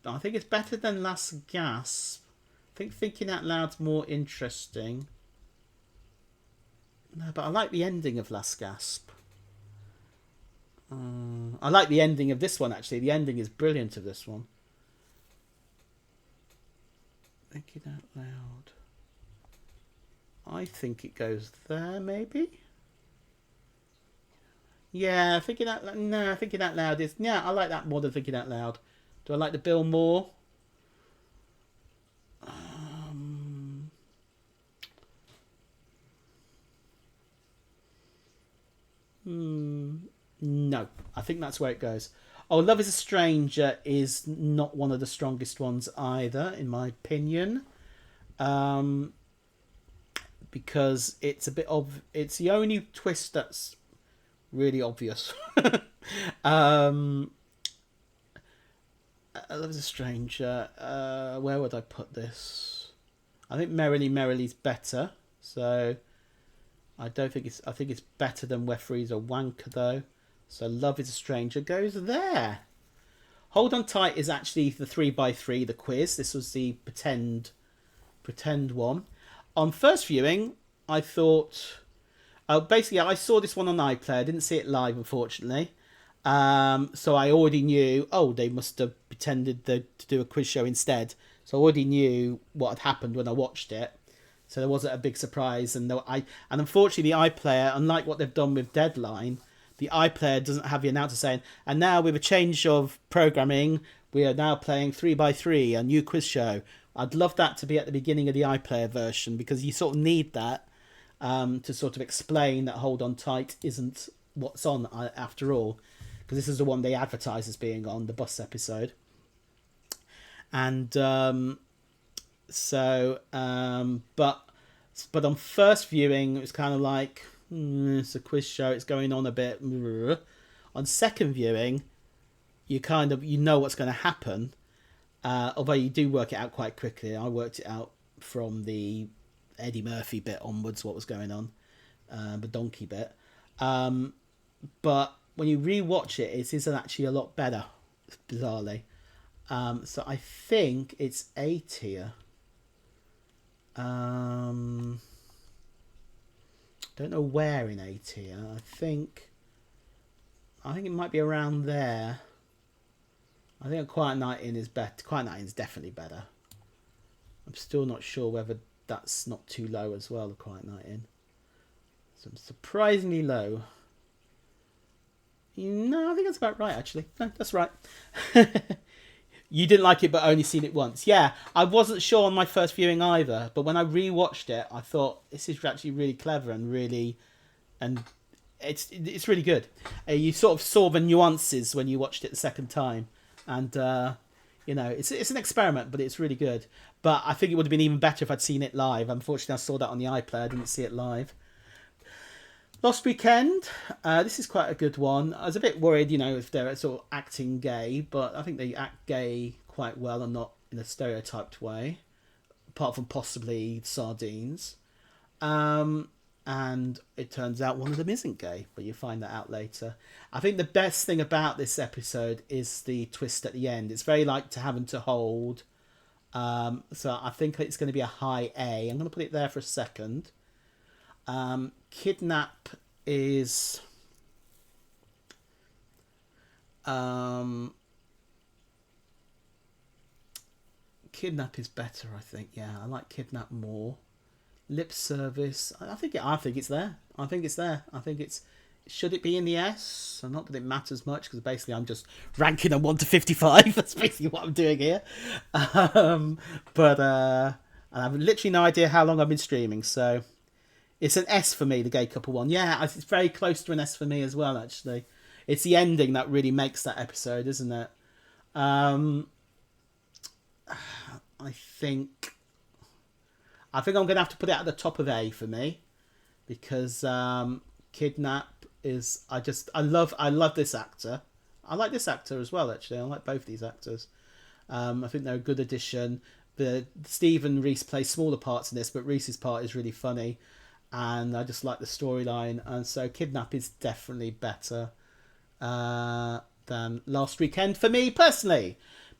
I think it's better than Last Gasp. I think Thinking Out Loud's more interesting. No, but I like the ending of Last Gasp. I like the ending of this one, actually. The ending is brilliant of this one. Thinking Out Loud. I think it goes there, maybe? Yeah, Thinking Out Loud. No, Thinking Out Loud is... Yeah, I like that more than Thinking Out Loud. Do I like The Bill more? No, I think that's where it goes. Oh, Love is a Stranger is not one of the strongest ones either, in my opinion. Because it's a bit of... It's the only twist that's really obvious. Love is a Stranger. Where would I put this? I think Merrily Merrily's better. So I don't think it's... I think it's better than Wefree's a Wanker, though. So Love is a Stranger goes there. Hold On Tight is actually the 3x3, the quiz. This was the pretend one. On first viewing, I thought... basically, I saw this one on iPlayer. I didn't see it live, unfortunately. So I already knew, oh, they must have pretended to do a quiz show instead. So I already knew what had happened when I watched it. So there wasn't a big surprise. And unfortunately, the iPlayer, unlike what they've done with Deadline, the iPlayer doesn't have the announcer saying, and now with a change of programming, we are now playing 3x3, a new quiz show. I'd love that to be at the beginning of the iPlayer version, because you sort of need that to sort of explain that Hold On Tight isn't what's on after all. Because this is the one they advertise as being on, the bus episode. And but on first viewing, it was kind of like, it's a quiz show, it's going on a bit. On second viewing, you know what's going to happen, although you do work it out quite quickly. I worked it out from the Eddie Murphy bit onwards, what was going on, the donkey bit. But when you rewatch it, it is actually a lot better, bizarrely. So I think it's A tier. Don't know where in A tier. I think it might be around there. I think Quiet Night In is better. Quiet Night In is definitely better. I'm still not sure whether that's not too low as well, the Quiet Night In. So surprisingly low. No, I think that's about right, actually. No, that's right. You didn't like it, but only seen it once. Yeah, I wasn't sure on my first viewing either, but when I rewatched it, I thought this is actually really clever and really, and it's really good. You sort of saw the nuances when you watched it the second time, and it's an experiment, but it's really good. But I think it would have been even better if I'd seen it live. Unfortunately, I saw that on the iPlayer. I didn't see it live. Lost Weekend. This is quite a good one. I was a bit worried, if they're sort of acting gay, but I think they act gay quite well and not in a stereotyped way, apart from possibly Sardines. And it turns out one of them isn't gay, but you find that out later. I think the best thing about this episode is the twist at the end. It's very like To Have and To Hold. So I think it's going to be a high A. I'm going to put it there for a second. Kidnap is Kidnap is better, I think. Yeah, I like Kidnap more. Lip Service, I think it's there. I think it's there. I think it's. Should it be in the S? So not that it matters much, because basically I'm just ranking them 1 to 55. That's basically what I'm doing here. But I have literally no idea how long I've been streaming, so it's an S for me, the gay couple one. Yeah, it's very close to an S for me as well, actually. It's the ending that really makes that episode, isn't it? I think I'm going to have to put it at the top of A for me, because Kidnap is. I love this actor. I like this actor as well, actually. I like both these actors. I think they're a good addition. Stephen Reese plays smaller parts in this, but Reese's part is really funny, and I just like the storyline. And so Kidnap is definitely better than Last Weekend for me personally.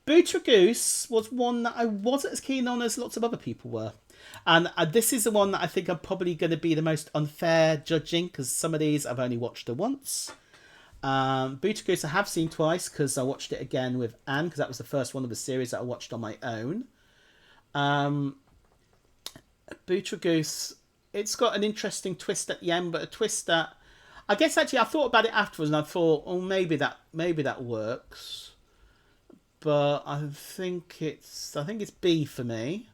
Booter Goose was one that I wasn't as keen on as lots of other people were. And this is the one that I think I'm probably going to be the most unfair judging, because some of these I've only watched once. Booter Goose I have seen twice, because I watched it again with Anne, because that was the first one of the series that I watched on my own. Booter Goose, it's got an interesting twist at the end, but a twist that I guess actually I thought about it afterwards, and I thought, oh, maybe that works. But I think it's B for me.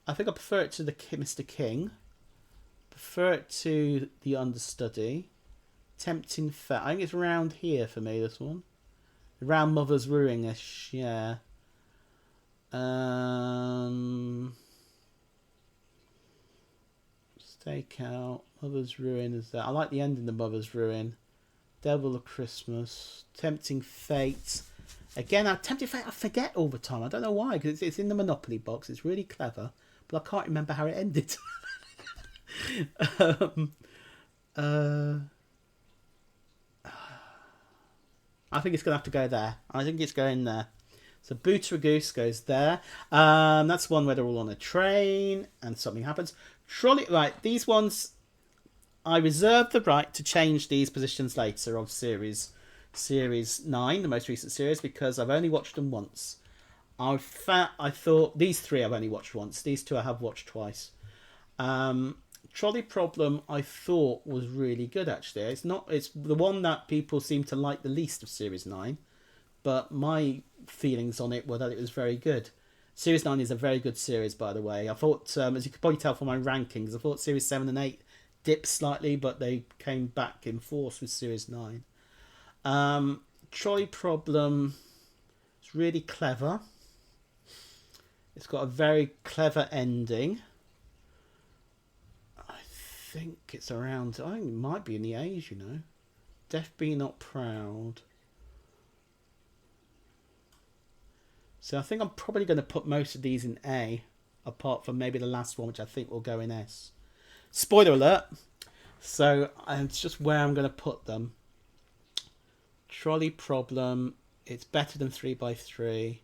I think I prefer it to the Mr. King. Prefer it to the Understudy. Tempting Fate. I think it's around here for me, this one. Around Mother's Ruin-ish, yeah. Stakeout. Mother's Ruin is there. I like the ending of Mother's Ruin. Devil of Christmas. Tempting Fate. Again, Tempting Fate I forget all the time. I don't know why, because it's in the Monopoly box. It's really clever. But I can't remember how it ended. I think it's going to have to go there. I think it's going there. So Booter Goose goes there. That's one where they're all on a train and something happens. Trolley, right, these ones, I reserve the right to change these positions later of Series 9, the most recent series, because I've only watched them once. I thought these three I've only watched once. These two I have watched twice. Trolley Problem I thought was really good, actually. It's the one that people seem to like the least of Series 9, but my feelings on it were that it was very good. Series 9 is a very good series, by the way. I thought, as you could probably tell from my rankings, I thought Series 7 and 8 dipped slightly, but they came back in force with Series 9. Trolley Problem is really clever. It's got a very clever ending. I think it might be in the A's, Deaf Be Not Proud. So I think I'm probably going to put most of these in A, apart from maybe the last one, which I think will go in S. Spoiler alert. So it's just where I'm going to put them. Trolley Problem, it's better than 3x3.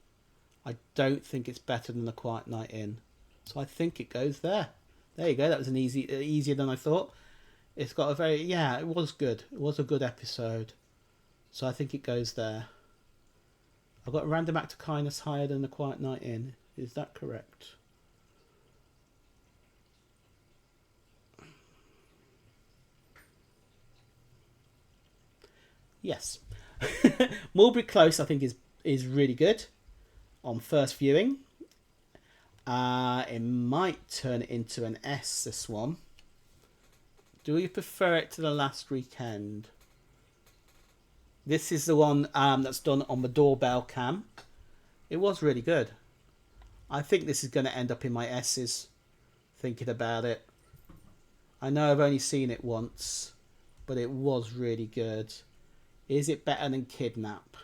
I don't think it's better than A Quiet Night In. So I think it goes there. There you go. That was easier than I thought. It's got it was good. It was a good episode. So I think it goes there. I've got Random Act of Kindness higher than A Quiet Night In. Is that correct? Yes. Mulberry Close I think is really good on first viewing. It might turn it into an S, this one. Do you prefer it to The Last Weekend? This is the one that's done on the doorbell cam. It was really good. I think this is going to end up in my S's, thinking about it. I know I've only seen it once, but it was really good. Is it better than Kidnap?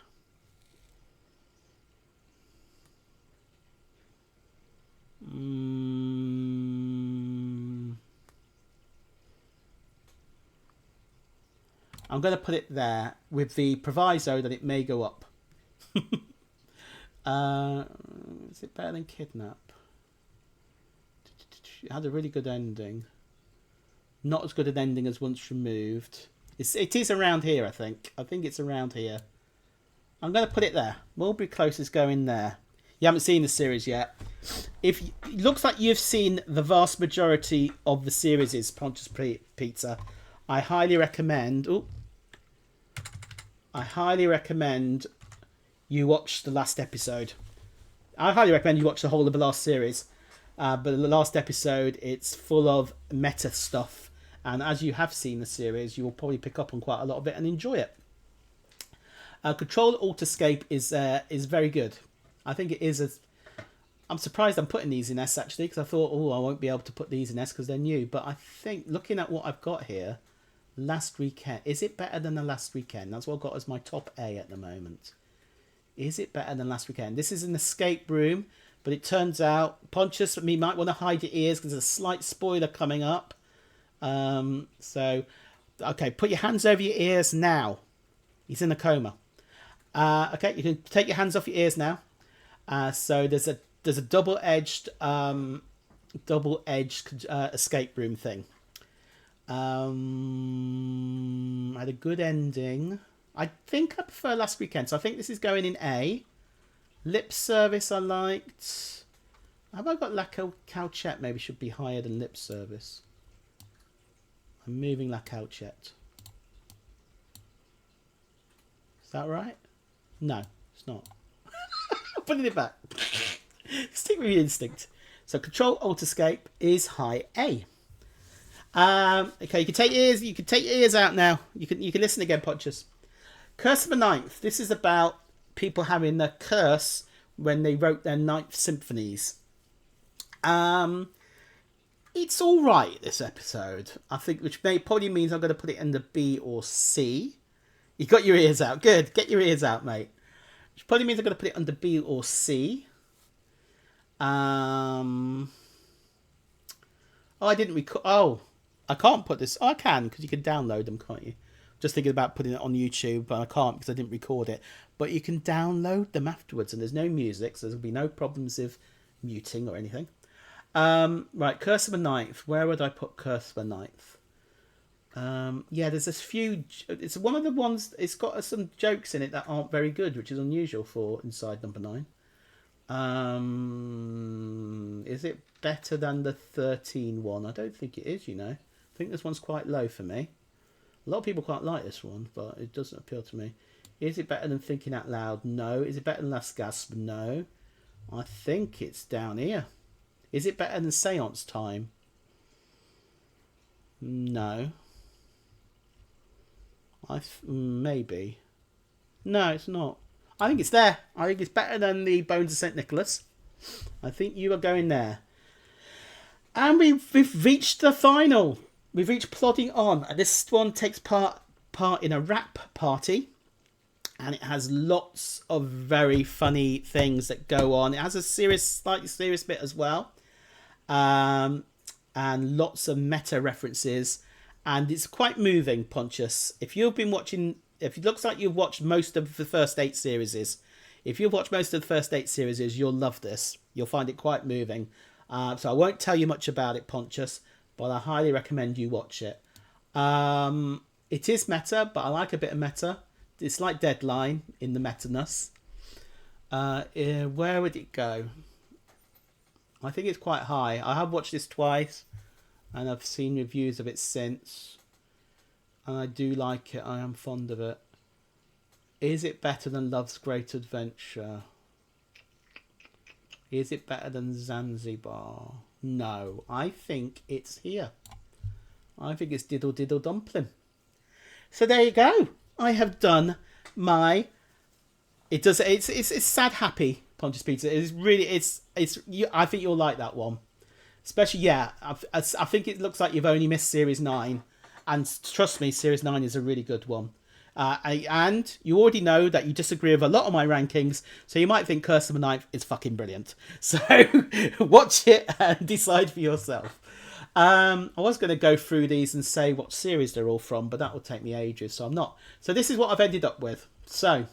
I'm going to put it there with the proviso that it may go up. Is it better than Kidnap? It had a really good ending. Not as good an ending as Once Removed. It is around here, I think. I think it's around here. I'm going to put it there. Mulberry Close is going there. You haven't seen the series yet. It looks like you've seen the vast majority of the series, Pontius Pizza. I highly recommend. I highly recommend you watch the last episode. I highly recommend you watch the whole of the last series. But the last episode, it's full of meta stuff. And as you have seen the series, you will probably pick up on quite a lot of it and enjoy it. Control Alt Escape is very good. I think it is. I'm surprised I'm putting these in S actually, because I thought, I won't be able to put these in S because they're new. But I think looking at what I've got here, Last Weekend, is it better than The Last Weekend? That's what I've got as my top A at the moment. Is it better than Last Weekend? This is an escape room, but it turns out Pontius and me might want to hide your ears because there's a slight spoiler coming up. So, okay, put your hands over your ears now. He's in a coma. Okay, you can take your hands off your ears now. So there's a double-edged escape room thing. Had a good ending. I think I prefer Last Weekend, so I think this is going in A. Lip Service I liked. Have I got La Cauchette? Maybe should be higher than Lip Service. I'm moving La Cauchette. Is that right? No, it's not. Putting it back. Stick with your instinct. So Control Alt Escape is high A. Okay, you can take your ears out now. You can listen again, Pontius. Curse of the Ninth. This is about people having a curse when they wrote their ninth symphonies. It's all right, this episode, I think, which probably means I'm going to put it under B or C. You got your ears out. Good. Get your ears out, mate. Which probably means I'm going to put it under B or C. I didn't record. Oh, I can't put this. Oh, I can, because you can download them, can't you? Just thinking about putting it on YouTube, but I can't because I didn't record it. But you can download them afterwards, and there's no music, so there'll be no problems with muting or anything. Right, Curse of the Ninth. Where would I put Curse of the Ninth? Yeah, there's this few. It's one of the ones. It's got some jokes in it that aren't very good, which is unusual for Inside Number 9. Is it better than the 13 one? I don't think it is. I think this one's quite low for me. A lot of people quite like this one, but it doesn't appeal to me. Is it better than Thinking Out Loud? No. Is it better than Last Gasp? No. I think it's down here. Is it better than Seance Time? No. Maybe. No, it's not. I think it's there. I think it's better than the Bones of St. Nicholas. I think you are going there. And we've reached the final. We've reached Plodding On. And this one takes part in a rap party. And it has lots of very funny things that go on. It has a slightly serious bit as well. And lots of meta references. And it's quite moving, Pontius. If it looks like you've watched most of the first 8 series, you'll love this. You'll find it quite moving. So I won't tell you much about it, Pontius, but I highly recommend you watch it. It is meta, but I like a bit of meta. It's like Deadline in the meta-ness. Where would it go? I think it's quite high. I have watched this twice, and I've seen reviews of it since. And I do like it. I am fond of it. Is it better than Love's Great Adventure? Is it better than Zanzibar? No. I think it's here. I think it's Diddle Diddle Dumpling. So there you go. I have done my. It's sad happy Pontius Pizza. It's really you. I think you'll like that one, especially yeah. I think it looks like you've only missed Series 9, and trust me, Series 9 is a really good one. And you already know that you disagree with a lot of my rankings, so you might think Curse of the Ninth is fucking brilliant. So watch it and decide for yourself. I was going to go through these and say what series they're all from, but that will take me ages, so I'm not. So this is what I've ended up with. So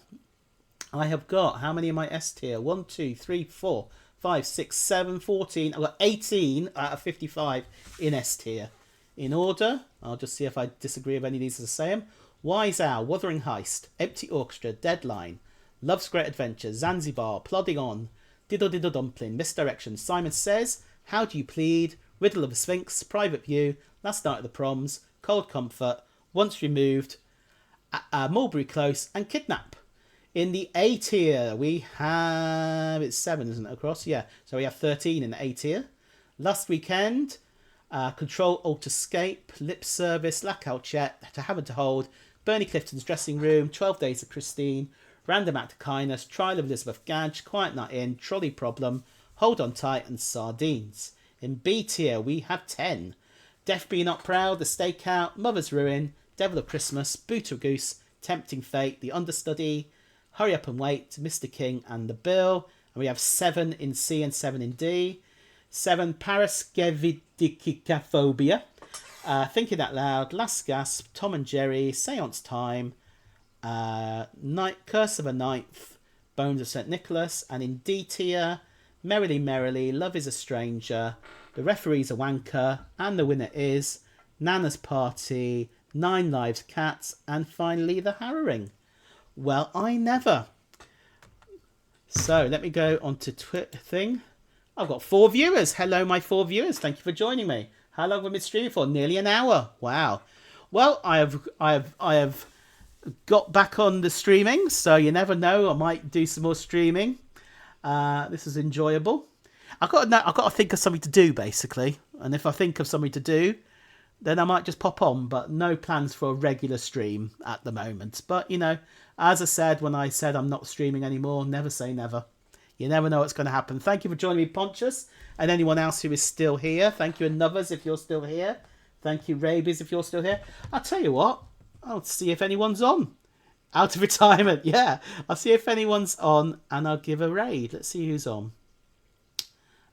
I have got, how many in my S tier? 1, 2, 3, 4, 5, 6, 7, 14. I've got 18 out of 55 in S tier. In order, I'll just see if I disagree with any of these as I say them. Wise Owl, Wuthering Heist, Empty Orchestra, Deadline, Love's Great Adventure, Zanzibar, Plodding On, Diddle Diddle Dumpling, Misdirection, Simon Says, How Do You Plead, Riddle of the Sphinx, Private View, Last Night at the Proms, Cold Comfort, Once Removed, Mulberry Close, and Kidnap. In the A tier, we have... It's 7, isn't it, across? Yeah, so we have 13 in the A tier. Last Weekend, Control, Alt, Escape, Lip Service, Lackout Chat, To Have and To Hold, Bernie Clifton's Dressing Room, 12 Days of Christine, Random Act of Kindness, Trial of Elizabeth Gadge, Quiet Night In, Trolley Problem, Hold On Tight, and Sardines. In B tier, we have 10. Death Be Not Proud, The Stakeout, Mother's Ruin, Devil of Christmas, Booter Goose, Tempting Fate, The Understudy, Hurry Up and Wait, Mr. King, and The Bill. And we have 7 in C and 7 in D. 7, Paraskevidicaphobia, Thinking Out Loud, Last Gasp, Tom and Jerry, Seance Time, Curse of a Ninth, Bones of St. Nicholas, and in D tier, Merrily Merrily, Love is a Stranger, The Referee's a Wanker, and the winner is Nana's Party, 9 Lives Cats, and finally The Harrowing. Well, I never. So let me go on to Twitter thing. I've got 4 viewers. Hello, my 4 viewers. Thank you for joining me. How long have we been streaming for? Nearly an hour. Wow. Well, I have got back on the streaming, so you never know. I might do some more streaming. This is enjoyable. I've got to think of something to do, basically. And if I think of something to do, then I might just pop on. But no plans for a regular stream at the moment. But, you know, as I said when I said I'm not streaming anymore, never say never. You never know what's going to happen. Thank you for joining me, Pontius, and anyone else who is still here. Thank you, Anothers, if you're still here. Thank you, Rabies, if you're still here. I'll tell you what. I'll see if anyone's on. Out of retirement, yeah. I'll see if anyone's on, and I'll give a raid. Let's see who's on.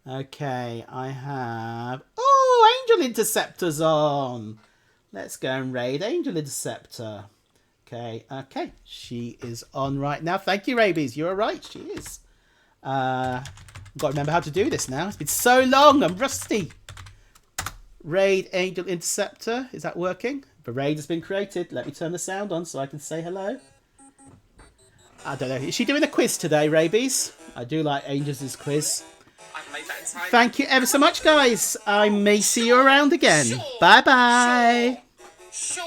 Okay, I have... Oh, Angel Interceptor's on. Let's go and raid Angel Interceptor. Okay. She is on right now. Thank you, Rabies. You're right, she is. I've got to remember how to do this now. It's been so long. I'm rusty. Raid Angel Interceptor. Is that working? The raid has been created. Let me turn the sound on so I can say hello. I don't know. Is she doing a quiz today, Rabies? I do like Angel's quiz. I can make that in time. Thank you ever so much, guys. I may see you around again. Sure, Bye-bye. Sure.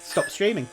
Stop streaming.